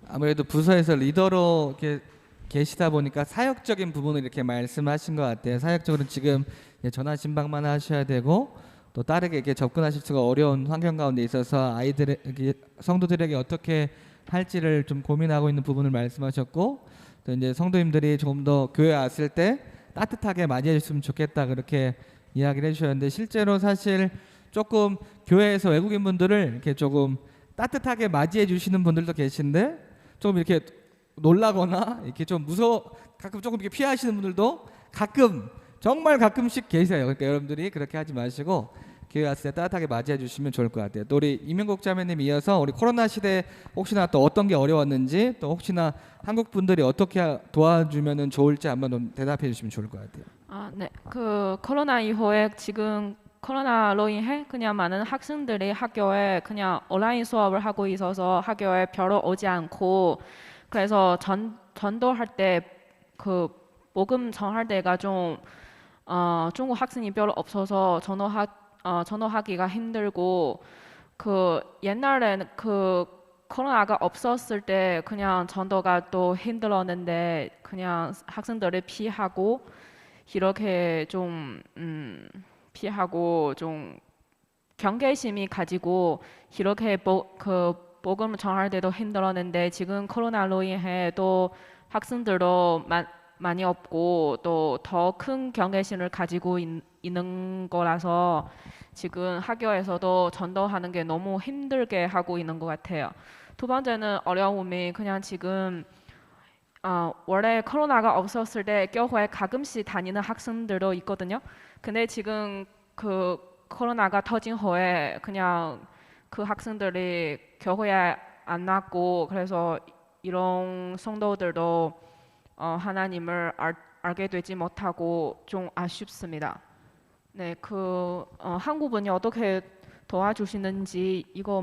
아무래도 부서에서 리더로 이렇게 계시다 보니까 사역적인 부분을 이렇게 말씀하신 것 같아요. 사역적으로 지금 전화 신방만 하셔야 되고 또 딸에게 접근하실 수가 어려운 환경 가운데 있어서 아이들에게 성도들에게 어떻게 할지를 좀 고민하고 있는 부분을 말씀하셨고 또 이제 성도님들이 조금 더 교회 왔을 때 따뜻하게 맞이해 줬으면 좋겠다 그렇게 이야기를 해주셨는데 실제로 사실 조금 교회에서 외국인 분들을 이렇게 조금 따뜻하게 맞이해 주시는 분들도 계신데 좀 이렇게 놀라거나 이렇게 좀 가끔 조금 이렇게 피하시는 분들도 가끔 정말 가끔씩 계세요. 그러니까 여러분들이 그렇게 하지 마시고 교회 왔을 때 따뜻하게 맞이해 주시면 좋을 것 같아요. 또 우리 이명국 자매님 이어서 우리 코로나 시대 혹시나 또 어떤 게 어려웠는지 또 혹시나 한국 분들이 어떻게 도와주면 좋을지 한번 대답해 주시면 좋을 것 같아요. 네. 그 코로나 이후에 지금 코로나로 인해 그냥 많은 학생들이 학교에 그냥 온라인 수업을 하고 있어서 학교에 별로 오지 않고 그래서 전도할 때 그 복음 전할 때가 좀 중국 학생이 별로 없어서 전도하기가 힘들고 그 옛날에는 그 코로나가 없었을 때 그냥 전도가 또 힘들었는데 그냥 학생들을 피하고 이렇게 좀 피하고 좀 경계심이 가지고 이렇게 복음을 전할 때도 힘들었는데 지금 코로나로 인해 또 학생들도 많이 없고 또 더 큰 경계심을 가지고 있는 거라서 지금 학교에서도 전도하는 게 너무 힘들게 하고 있는 것 같아요. 두 번째는 어려움이 그냥 지금 원래 코로나가 없었을 때 교회 가끔씩 다니는 학생들도 있거든요. 근데 지금 그 코로나가 터진 후에 그냥 그 학생들이 교회에 안 왔고 그래서 이런 성도들도 하나님을 알게 되지 못하고 좀 아쉽습니다. 네, 한국분이 어떻게 도와주시는지 이거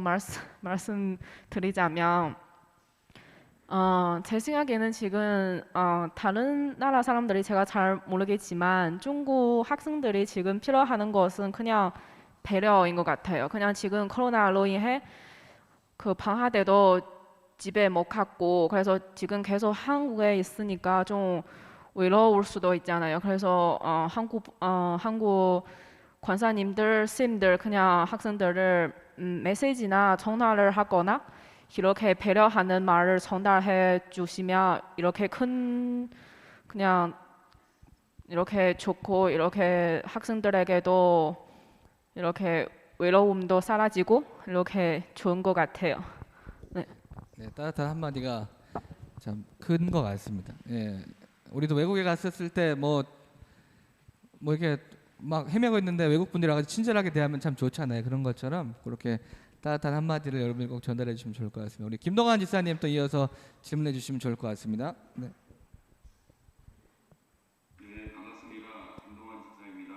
말씀드리자면 제 생각에는 지금 다른 나라 사람들이 제가 잘 모르겠지만 중국 학생들이 지금 필요하는 것은 그냥 배려인 것 같아요. 그냥 지금 코로나로 인해 그 방학 때도 집에 못 갔고 그래서 지금 계속 한국에 있으니까 좀 외로울 수도 있잖아요. 그래서 한국 권사님들, 스님들 그냥 학생들을 메시지나 전화를 하거나 이렇게 배려하는 말을 전달해 주시면 이렇게 그냥 이렇게 좋고 이렇게 학생들에게도 이렇게 외로움도 사라지고 이렇게 좋은 것 같아요. 네, 따뜻한 한마디가 참 큰 것 같습니다. 예, 우리도 외국에 갔었을 때 뭐 이렇게 막 헤매고 있는데 외국 분들이 와서 친절하게 대하면 참 좋잖아요. 그런 것처럼 그렇게 따뜻한 한마디를 여러분이 꼭 전달해 주시면 좋을 것 같습니다. 우리 김동환 지사님 또 이어서 질문해 주시면 좋을 것 같습니다. 네. 네, 반갑습니다. 김동환 지사입니다.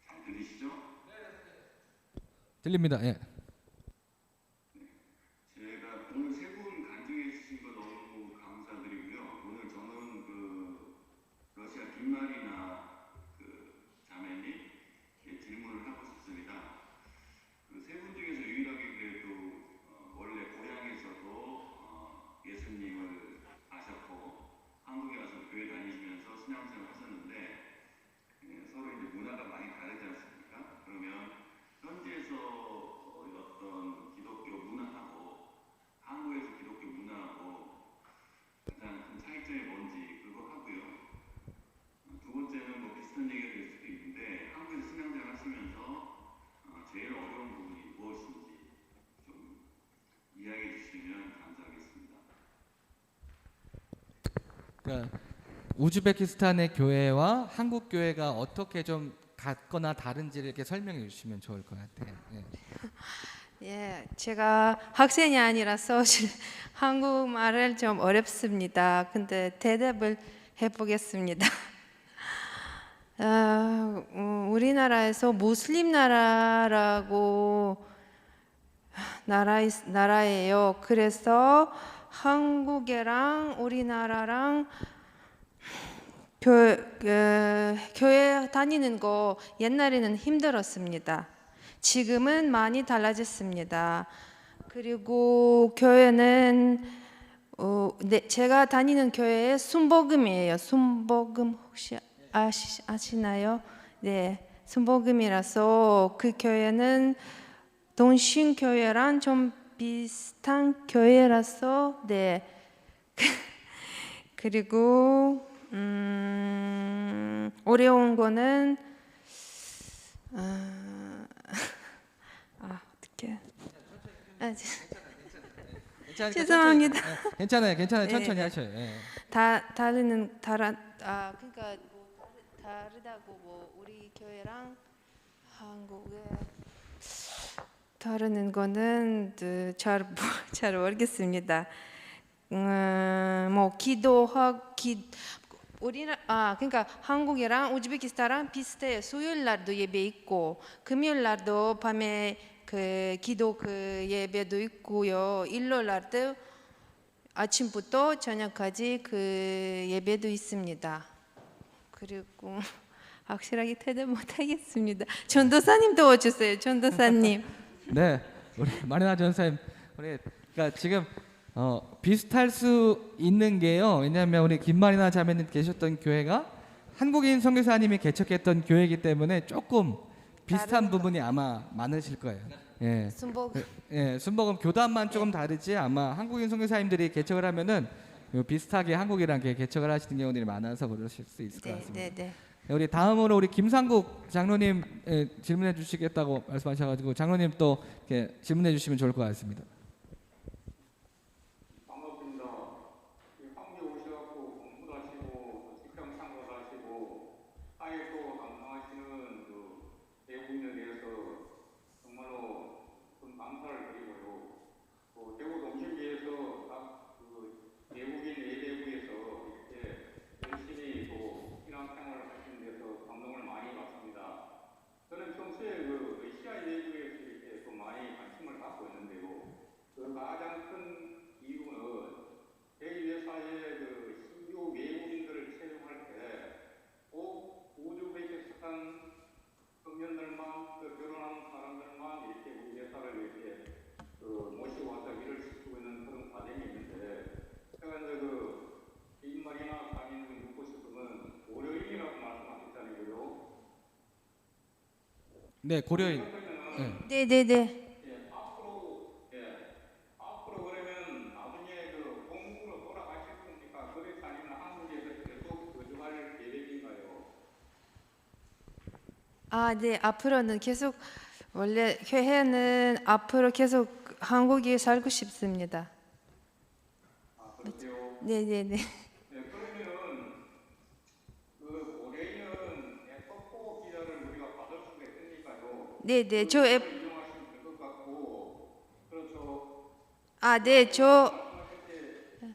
잘 들리시죠? 들립니다. 예. 제가 오늘 세 분 간증해 주신 거 너무 감사드리고요. 오늘 저는 그 러시아 김마리나 그 자매님 질문을 하고 싶습니다. 그 세 분 중에서 유일하게 그래도 원래 고향에서도 예수님을 아셨고 한국에 와서 교회 다니시면서 신앙생활 하셨는데 서로 이제 문화가 많이 다르지 않습니까? 그러면 현지에서 어떤 기독교 문화하고 한국에서 기독교 문화하고 가장 큰 차이점이 뭔지 그거 하고요. 두 번째는 뭐 비슷한 얘기가 될 수도 있는데 한국에서 신앙생활 하시면서 제일 어려운 부분이 무엇인지 좀 이야기해 주시면 감사하겠습니다. 그러니까 우즈베키스탄의 교회와 한국 교회가 어떻게 좀 같거나 다른지를 이렇게 설명해 주시면 좋을 것 같아요. 예. 예, 제가 학생이 아니라서 한국말을 좀 어렵습니다. 근데 대답을 해보겠습니다. 우리나라에서 무슬림 나라라고 나라예요. 그래서 한국이랑 우리나라랑 교회 다니는 거 옛날에는 힘들었습니다. 지금은 많이 달라졌습니다. 그리고 교회는 제가 다니는 교회의 순복음이에요. 순복음 혹시 아시나요? 네, 순복음이라서 그 교회는 동신교회랑 좀 비슷한 교회라서 네. 그리고 어려운 거는 어떻게 죄송합니다. 괜찮아요. 네, 천천히 네. 하셔요. 예. 그러니까 뭐 다르다고 뭐 우리 교회랑 한국에 다르는 거는 잘 모르겠습니다. 뭐 그러니까 한국이랑 우즈베키스탄랑 비슷해요. 수요일 날도 예배 있고 금요일 날도 밤에 그 기도 그 예배도 있고요. 일요일 날도 아침부터 저녁까지 그 예배도 있습니다. 그리고 확실하게 대답 못하겠습니다. 전도사님 도와주세요. 전도사님. 네, 우리 마리나 전사님, 우리 그러니까 지금 비슷할 수 있는 게요. 왜냐하면 우리 김마리나 자매님 계셨던 교회가 한국인 선교사님이 개척했던 교회이기 때문에 조금 비슷한 부분이 아마 많으실 거예요. 예. 순복음 교단만 조금 다르지 아마 한국인 선교사님들이 개척을 하면은 비슷하게 한국이랑 개척을 하시는 경우들이 많아서 그러실 수 있을 것 같습니다. 네. 우리 다음으로 우리 김상국 장로님 질문해 주시겠다고 말씀하셔가지고 장로님 또 이렇게 질문해 주시면 좋을 것 같습니다. 반갑습니다. 한국에 오셔갖고 공부도 하시고 직장 생활도 하시고 사회도 담당하시는 그 외국인에 대해서 정말로 좀 감사를 드리고요. 대구 동신교회에서 각그 외국인 예배부에서 이렇게 열심히 또 신앙생활을 하시는 데서 감동을 많이 받습니다. 저는 평소에 그 러시아 예배부에서 이렇게 좀 많이 관심을 갖고 있는데요. 그 가장 큰 이유는 대회사의 그 신규 외국인들을 채용할 때꼭 우즈베키스탄 청년들만 결혼하는 사람들만 이렇게 우리 회사를 이렇게 모시고 와서 일을 시키고 있는 그런 과정이 있는데 제가 이제 그 인말이나 사인을 묻고 싶으면 월요일이라고 말씀하셨잖아요. 네, 고려인. 네. 앞으로 그러면 나중에 그 공국으로 돌아가실 겁니까? 그렇지 아니면 한국에서 계속 거주할 계획인가요? 네. 앞으로는 계속 원래 교회는 앞으로 계속 한국에 살고 싶습니다. 그렇죠. 네. 네, 그러면은 그 올해는 F4 비자를 우리가 받을 수가 있으니까요. 네. 저 이용하시면 될 것 같고, 그렇죠. 네.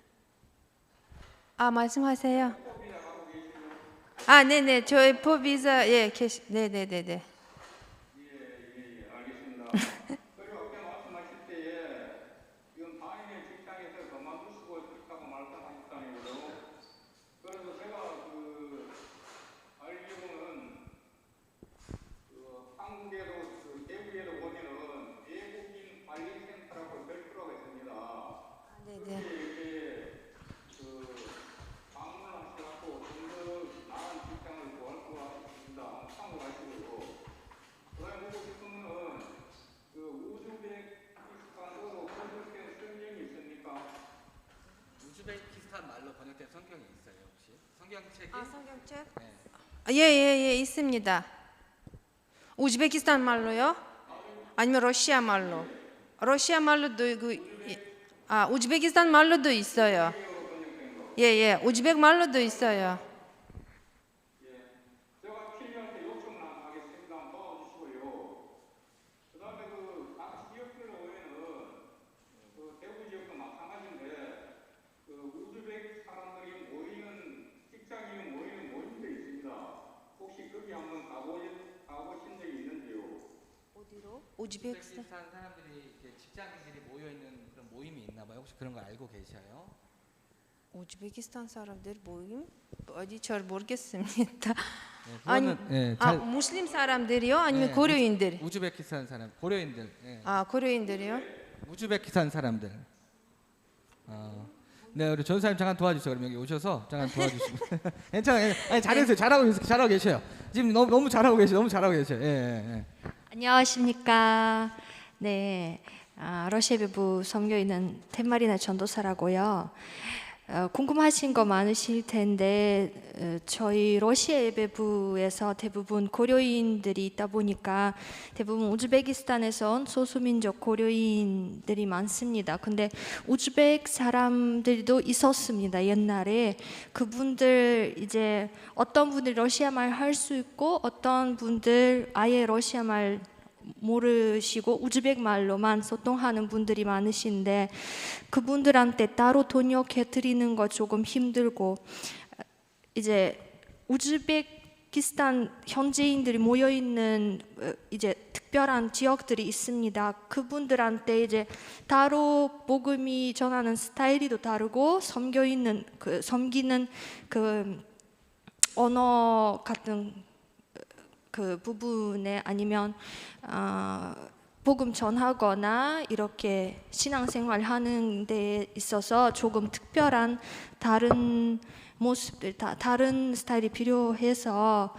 말씀하세요. 네네. 저 F 비자 네네네네. 알겠습니다. 그리고 아까 말씀하실 때에 지금 다니는 직장에서 그만두시고 싶다고 말씀하셨잖아요. 그래서 제가 알기로는 한국에도 대구에도 보면은 외국인 관리센터라고 별도로가 있습니다. 네네. 이렇게 방문하셔갖고 좀 더 나은 직장을 구할 수 있습니다. 참고하시고요. 그다음에 보고 싶으면은 우즈베키스탄어로 번역된 성경이 있습니까? 우즈베키스탄 말로 번역된 성경이 있어요 혹시? 성경책이? 성경책? 네. 예, 있습니다. 우즈베키스탄 말로요? 아니면 러시아 말로? 러시아 말로도 우즈베키스탄 말로도 있어요. 예, 우즈벡 말로도 있어요. 제가 필요한테 요청을 하겠습니다. 한번 도와주시고요. 그다음에 각 지역별로 보면은 대구 지역도 마찬가지인데 우즈벡 사람들이 모이는 직장인이 모이는 모임들이 있습니다. 혹시 거기 한번 가보신 적이 있는지요? 어디로? 우즈베키스탄. 우즈베키스탄 사람들이 이렇게 직장인들이 모여 있는 그런 모임이 있나 봐요. 혹시 그런 거 알고 계셔요? 우즈베키스탄 사람들 모임? 어디 잘 모르겠습니다. 네, 그거는 무슬림 사람들이요? 아니면 네, 고려인들? 우즈베키스탄 사람, 고려인들. 예. 고려인들이요? 우즈베키스탄 사람들. 네, 우리 전사님 잠깐 도와주세요. 그럼 여기 오셔서 잠깐 도와주시면 괜찮아요. 아니 잘했어요. 잘하고 계셔요. 지금 너무 잘하고 계셔요. 너무 잘하고 계셔요. 예, 예, 예. 안녕하십니까. 네, 러시아 배부 섬겨 있는 텐마리나 전도사라고요. 궁금하신 거 많으실 텐데 저희 러시아 예배부에서 대부분 고려인들이 있다 보니까 대부분 우즈베키스탄에서 온 소수민족 고려인들이 많습니다. 근데 우즈벡 사람들도 있었습니다. 옛날에 그분들 이제 어떤 분들 러시아 말 할 수 있고 어떤 분들 아예 러시아 말 모르시고 우즈벡 말로만 소통하는 분들이 많으신데 그분들한테 따로 번역해 드리는 거 조금 힘들고 이제 우즈베키스탄 현지인들이 모여 있는 이제 특별한 지역들이 있습니다. 그분들한테 이제 따로 복음이 전하는 스타일이 또 다르고 섬기는 그 언어 같은 그 부분에 아니면 복음 전하거나 이렇게 신앙생활 하는 데 있어서 조금 특별한 다른 모습들, 다른 스타일이 필요해서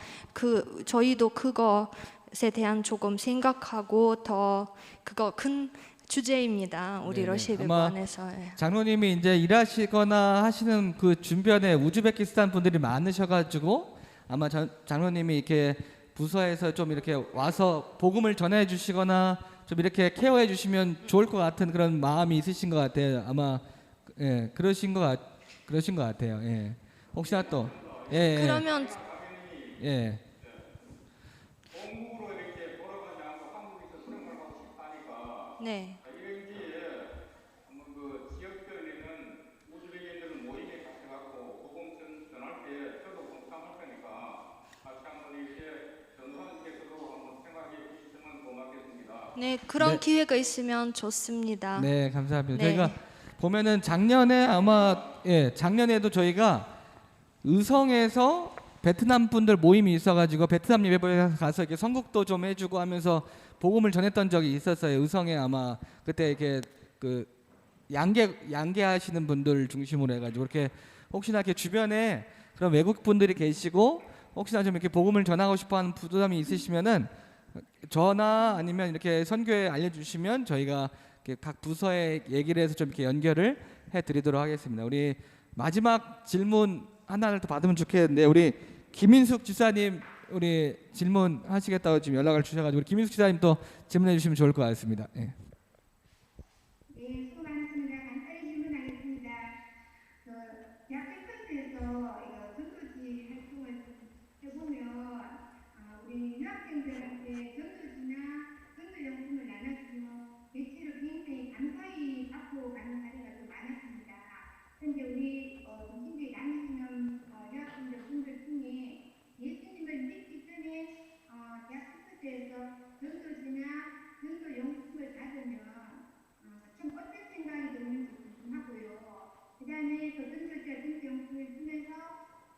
저희도 그것에 대한 조금 생각하고 더 그거 큰 주제입니다. 우리 러시아 배부 안에서. 장로님이 이제 일하시거나 하시는 그 주변에 우즈베키스탄 분들이 많으셔가지고 아마 장로님이 이렇게 부서에서 좀 이렇게 와서 복음을 전해 주시거나 좀 이렇게 케어해 주시면 좋을 것 같은 그런 마음이 있으신 것 같아요. 아마 예, 그러신 것 같아요. 예. 혹시나 또 그러면 예. 공국으로 이렇게 돌아가지 않고 한국에서 수령을 하고 싶다니까 네. 이런지 한번 그 지역별에는 우즈베키인들은 모임에 가셔갖고 복음 전할 때 저도 동참할 거니까 같이 한번 이렇게 전도하는 계획으로 한번 생각해 주시면 고맙겠습니다. 네, 그런 기회가 있으면 좋습니다. 네, 감사합니다. 네. 저희가 보면은 작년에 아마 작년에도 저희가 의성에서 베트남 분들 모임이 있어가지고 베트남 예배부에 가서 이렇게 선국도 좀 해주고 하면서 복음을 전했던 적이 있었어요. 의성에 아마 그때 이렇게 그 양계하시는 분들 중심으로 해가지고 이렇게 혹시나 이렇게 주변에 그런 외국 분들이 계시고 혹시나 좀 이렇게 복음을 전하고 싶어하는 부담이 있으시면은 전화 아니면 이렇게 선교에 알려주시면 저희가 이렇게 각 부서에 얘기를 해서 좀 이렇게 연결을 해드리도록 하겠습니다. 우리 마지막 질문 하나를 더 받으면 좋겠는데 우리 김인숙 지사님 우리 질문하시겠다고 지금 연락을 주셔가지고 우리 김인숙 지사님 또 질문해 주시면 좋을 것 같습니다. 예. 네, 수고 많으십니다. 간단히 질문하겠습니다. 대학 캠퍼스에서 전도지 활동을 해보면 우리 유학생들한테 전도지나 전도용품을 나눠주면 배치를 굉장히 감사히 받고 가는 사례가 좀 많았습니다. 그런데 우리 동신주에 다니시는 유학생들 중에 예수님을 믿기 전에 대학 캠퍼스에서 전도지나 전도용품을 받으면 참 어떤 생각이 드는지 궁금하고요. 그 다음에 그 전도자 전도용품을 주면서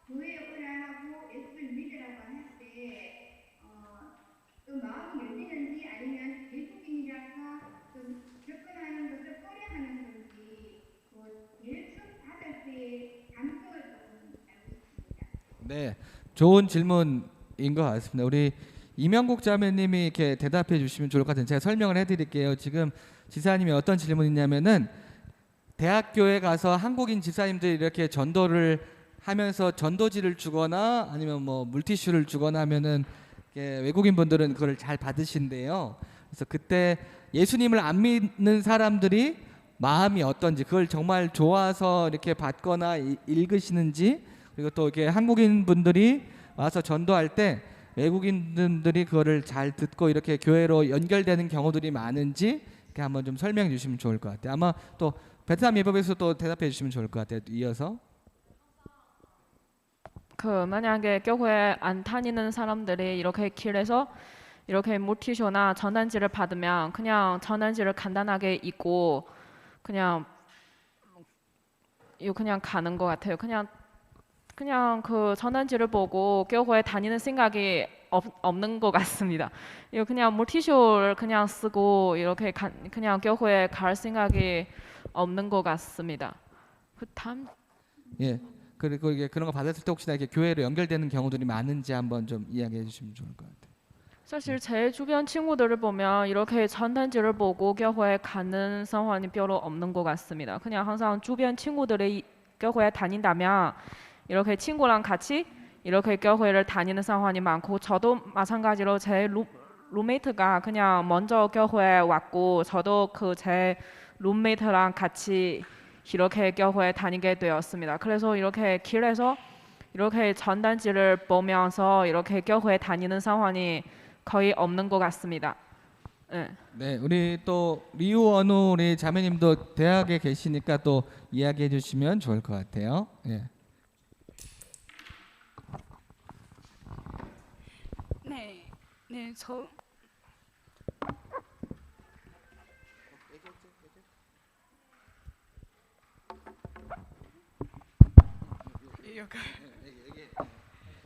교회에 오라 하고 예수를 믿으라고 할 때 또 마음이 열리는지 아니면 외국인이라서 좀 접근하는 것을 꺼려하는 건지 예수 받을 때 감성을 조금 알고 싶습니다. 네, 좋은 질문인 것 같습니다. 우리 이명국 자매님이 이렇게 대답해 주시면 좋을 것 같은데 제가 설명을 해드릴게요. 지금 지사님이 어떤 질문이냐면은 대학교에 가서 한국인 지사님들이 이렇게 전도를 하면서 전도지를 주거나 아니면 뭐 물티슈를 주거나 하면은 외국인 분들은 그걸 잘 받으신대요. 그래서 그때 예수님을 안 믿는 사람들이 마음이 어떤지 그걸 정말 좋아서 이렇게 받거나 읽으시는지 그리고 또 이렇게 한국인 분들이 와서 전도할 때 외국인들이 그거를 잘 듣고 이렇게 교회로 연결되는 경우들이 많은지 이렇게 한번 좀 설명해 주시면 좋을 것 같아요. 아마 또 베트남 예법에서 또 대답해 주시면 좋을 것 같아요. 이어서. 만약에 교회 안 다니는 사람들이 이렇게 길에서 이렇게 물티슈나 전단지를 받으면 그냥 전단지를 간단하게 읽고 그냥 가는 것 같아요. 그냥 그 전단지를 보고 교회 다니는 생각이 없는 것 같습니다. 이거 그냥 물티슈를 그냥 쓰고 이렇게 그냥 교회에 갈 생각이 없는 것 같습니다. 부담 예. 그리고 이게 그런 거 받았을 때 혹시나 이렇게 교회로 연결되는 경우들이 많은지 한번 좀 이야기해 주시면 좋을 것 같아요. 사실 제 주변 친구들을 보면 이렇게 전단지를 보고 교회 가는 상황이 별로 없는 것 같습니다. 그냥 항상 주변 친구들이 교회 다닌다면 이렇게 친구랑 같이 이렇게 교회를 다니는 상황이 많고 저도 마찬가지로 제 룸메이트가 그냥 먼저 교회에 왔고 저도 그 제 룸메이트랑 같이 이렇게 교회에 다니게 되었습니다. 그래서 이렇게 길에서 이렇게 전단지를 보면서 이렇게 교회에 다니는 상황이 거의 없는 것 같습니다. 네. 네, 우리 또 리우원우 우리 자매님도 대학에 계시니까 또 이야기해 주시면 좋을 것 같아요. 예. 네, 네, 저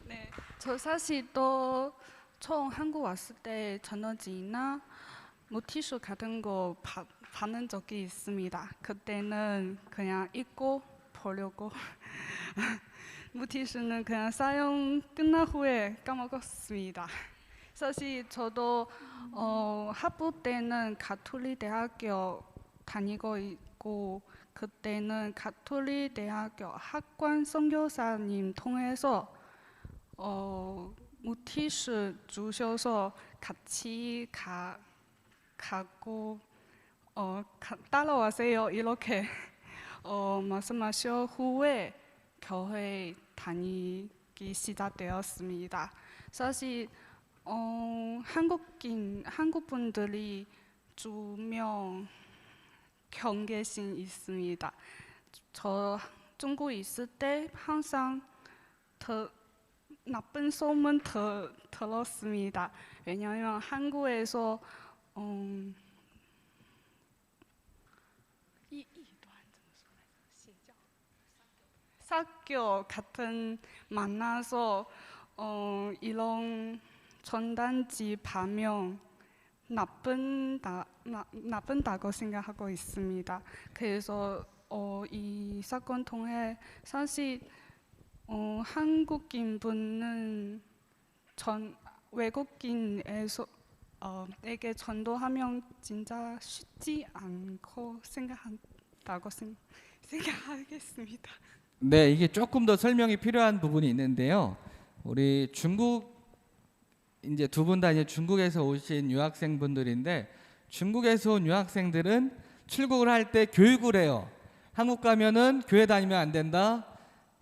네, 저 사실 또 처음 한국 왔을 때 전어지나 노티슈 같은 거 받는 적이 있습니다. 그때는 그냥 읽고 보려고 노티슈는 그냥 사용 끝난 후에 까먹었습니다. 사실 저도 학부 때는 가톨릭 대학교 다니고 있고 그때는 가톨릭 대학교 학관 선교사님 통해서 노티슈 주셔서 같이 가고 따라와세요 이렇게 말씀하신 후에 교회 다니기 시작되었습니다. 사실 한국 분들이 2명 경계심 있습니다. 저 중국에 있을 때 항상 더 나쁜 소문 들었습니다. 왜냐하면 한국에서 사교 같은 만나서 이런 전단지 받으면 나쁜다고 생각하고 있습니다. 그래서 이 사건 통해 사실 한국인 분은 외국인에게 전도하면 진짜 쉽지 않고 생각한다고 생각하겠습니다. 네, 이게 조금 더 설명이 필요한 부분이 있는데요. 우리 중국 이제 두 분 다 이제 중국에서 오신 유학생분들인데 중국에서 온 유학생들은 출국을 할 때 교육을 해요. 한국 가면은 교회 다니면 안 된다.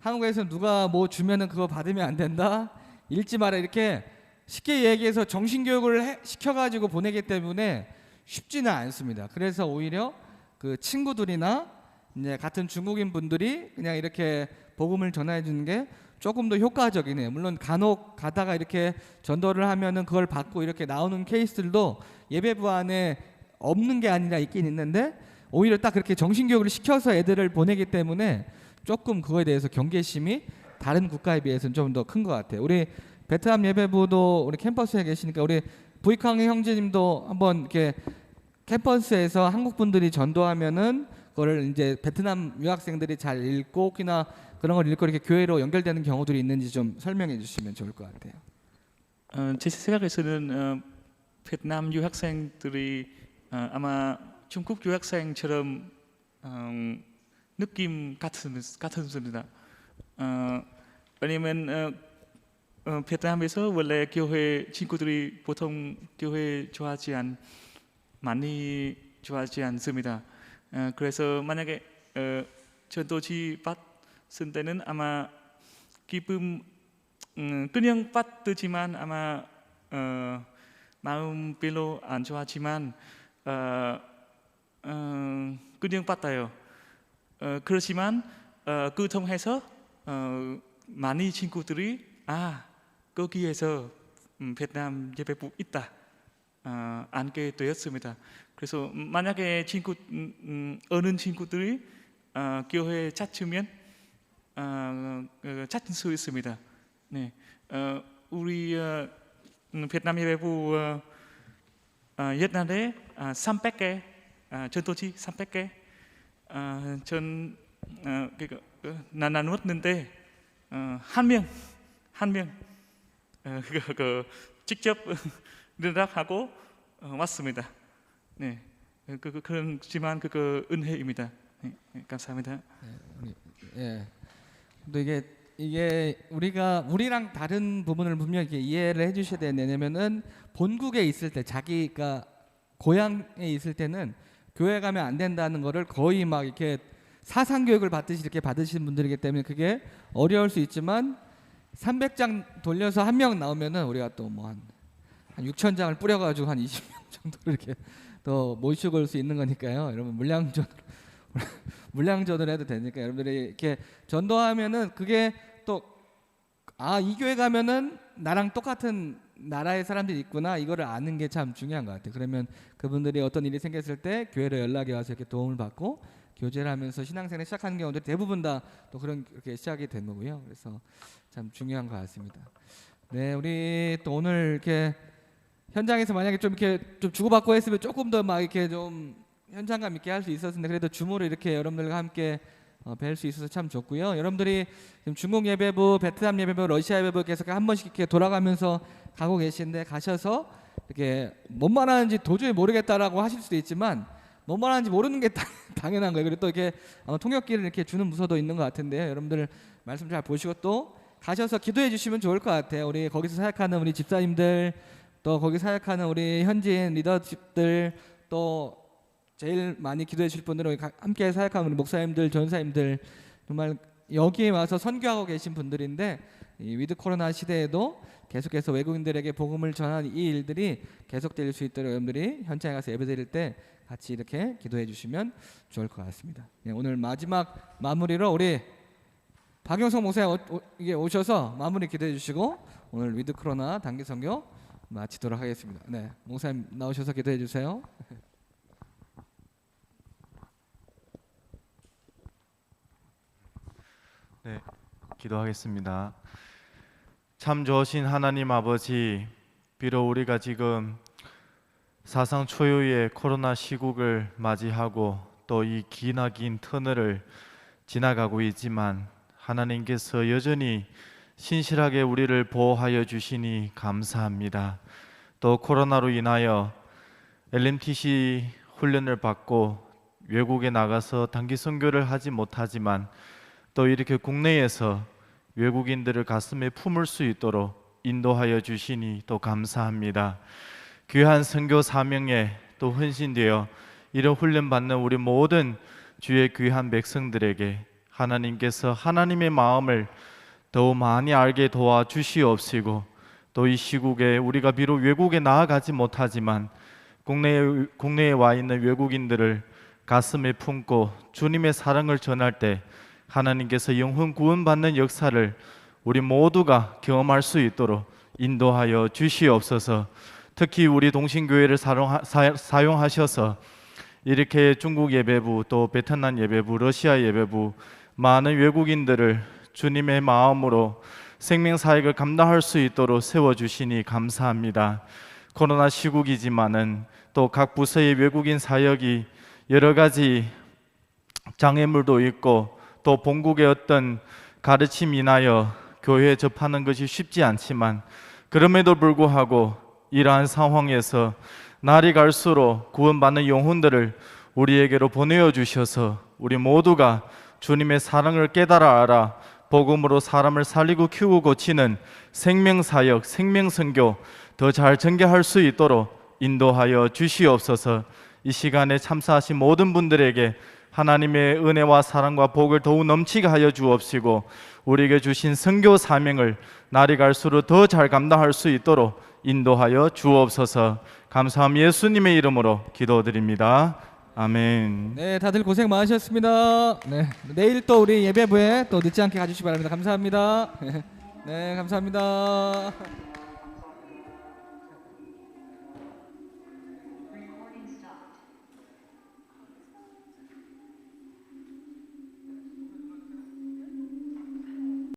한국에서 누가 뭐 주면은 그거 받으면 안 된다. 읽지 마라 이렇게 쉽게 얘기해서 정신교육을 시켜가지고 보내기 때문에 쉽지는 않습니다. 그래서 오히려 그 친구들이나 이제 같은 중국인 분들이 그냥 이렇게 복음을 전해 주는 게 조금 더 효과적이네요. 물론 간혹 가다가 이렇게 전도를 하면은 그걸 받고 이렇게 나오는 케이스들도 예배부 안에 없는 게 아니라 있긴 있는데 오히려 딱 그렇게 정신교육을 시켜서 애들을 보내기 때문에 조금 그거에 대해서 경계심이 다른 국가에 비해서는 좀 더 큰 것 같아요. 우리 베트남 예배부도 우리 캠퍼스에 계시니까 우리 부익황 형제님도 한번 이렇게 캠퍼스에서 한국 분들이 전도하면은 그거를 이제 베트남 유학생들이 잘 읽고 혹이나 그런 걸 읽고 이렇게 교회로 연결되는 경우들이 있는지 좀 설명해 주시면 좋을 것 같아요. 제 생각에서는 베트남 유학생들이 아마 중국 유학생처럼 느낌 같습니다. 왜냐면 베트남에서 원래 교회 친구들이 보통 교회 많이 좋아하지 않습니다. 그래서 만약에 전도지 받을 때는 아마 기쁨 그냥 받지만 아마 마음 별로 안 좋아하지만 그냥 받아요. 그렇지만 그 통해서 많은 친구들이 거기에서 베트남 예배부 있다 알게 되었습니다. 그래서 만약에 어느 친구들이 교회 찾으면 찾을 수 있습니다. 네, 우리 베트남 예배부 옛날에 300개 전도지 300개 전 나누었는데 한 명 직접 연락하고 왔습니다. 네, 그렇지만 은혜입니다. 네, 감사합니다. 예. 또 이게 우리랑 다른 부분을 분명히 이렇게 이해를 해주셔야 되는 왜냐면은 본국에 있을 때 자기가 고향에 있을 때는 교회 가면 안 된다는 거를 거의 막 이렇게 사상 교육을 받듯이 이렇게 받으신 분들이기 때문에 그게 어려울 수 있지만 300장 돌려서 한 명 나오면은 우리가 또 뭐 한 6,000장을 뿌려가지고 한 20명 정도로 이렇게 더 모시고 올 수 있는 거니까요. 여러분 물량전을 해도 되니까 여러분들이 이렇게 전도하면은 그게 또 이 교회 가면은 나랑 똑같은 나라의 사람들이 있구나 이거를 아는 게 참 중요한 것 같아요. 그러면 그분들이 어떤 일이 생겼을 때 교회로 연락이 와서 이렇게 도움을 받고 교제를 하면서 신앙생활을 시작하는 경우들 대부분 다 또 그렇게 시작이 된 거고요. 그래서 참 중요한 것 같습니다. 네, 우리 또 오늘 이렇게 현장에서 만약에 좀 이렇게 좀 주고받고 했으면 조금 더 막 이렇게 좀 현장감 있게 할 수 있었는데 그래도 줌으로 이렇게 여러분들과 함께 뵐 수 있어서 참 좋고요. 여러분들이 지금 중국 예배부, 베트남 예배부, 러시아 예배부 계속 한 번씩 이렇게 돌아가면서 가고 계신데 가셔서 이렇게 뭔 말하는지 도저히 모르겠다라고 하실 수도 있지만 뭔 말하는지 모르는 게 당연한 거예요. 그리고 또 이렇게 아마 통역기를 이렇게 주는 부서도 있는 것 같은데요. 여러분들 말씀 잘 보시고 또 가셔서 기도해 주시면 좋을 것 같아요. 우리 거기서 사역하는 우리 집사님들 또 거기 사역하는 우리 현지인 리더십들 또 제일 많이 기도해 주실 분들은 함께 사역하는 우리 목사님들, 전사님들 정말 여기에 와서 선교하고 계신 분들인데 이 위드 코로나 시대에도 계속해서 외국인들에게 복음을 전하는 이 일들이 계속될 수 있도록 여러분들이 현장에 가서 예배드릴 때 같이 이렇게 기도해 주시면 좋을 것 같습니다. 네, 오늘 마지막 마무리로 우리 박영성 목사님 오셔서 마무리 기도해 주시고 오늘 위드 코로나 단기 선교 마치도록 하겠습니다. 네, 목사님 나오셔서 기도해 주세요. 네, 기도하겠습니다. 참 좋으신 하나님 아버지, 비록 우리가 지금 사상 초유의 코로나 시국을 맞이하고 또 이 기나긴 터널을 지나가고 있지만 하나님께서 여전히 신실하게 우리를 보호하여 주시니 감사합니다. 또 코로나로 인하여 LMTC 훈련을 받고 외국에 나가서 단기 선교를 하지 못하지만 또 이렇게 국내에서 외국인들을 가슴에 품을 수 있도록 인도하여 주시니 또 감사합니다. 귀한 선교 사명에 또 헌신되어 이런 훈련 받는 우리 모든 주의 귀한 백성들에게 하나님께서 하나님의 마음을 더 많이 알게 도와주시옵시고 또 이 시국에 우리가 비록 외국에 나아가지 못하지만 국내에 와 있는 외국인들을 가슴에 품고 주님의 사랑을 전할 때 하나님께서 영혼 구원받는 역사를 우리 모두가 경험할 수 있도록 인도하여 주시옵소서. 특히 우리 동신교회를 사용하셔서 이렇게 중국 예배부 또 베트남 예배부, 러시아 예배부 많은 외국인들을 주님의 마음으로 생명사역을 감당할 수 있도록 세워주시니 감사합니다. 코로나 시국이지만은 또 각 부서의 외국인 사역이 여러 가지 장애물도 있고 또 본국의 어떤 가르침 인하여 교회에 접하는 것이 쉽지 않지만 그럼에도 불구하고 이러한 상황에서 날이 갈수록 구원받는 영혼들을 우리에게로 보내어 주셔서 우리 모두가 주님의 사랑을 깨달아 알아 복음으로 사람을 살리고 키우고 고치는 생명사역, 생명선교 더 잘 전개할 수 있도록 인도하여 주시옵소서. 이 시간에 참사하신 모든 분들에게 하나님의 은혜와 사랑과 복을 더욱 넘치게 하여 주옵시고 우리에게 주신 선교 사명을 날이 갈수록 더 잘 감당할 수 있도록 인도하여 주옵소서. 감사함 예수님의 이름으로 기도드립니다. 아멘. 네, 다들 고생 많으셨습니다. 네, 내일 또 우리 예배부에 또 늦지 않게 가주시기 바랍니다. 감사합니다. 네, 감사합니다.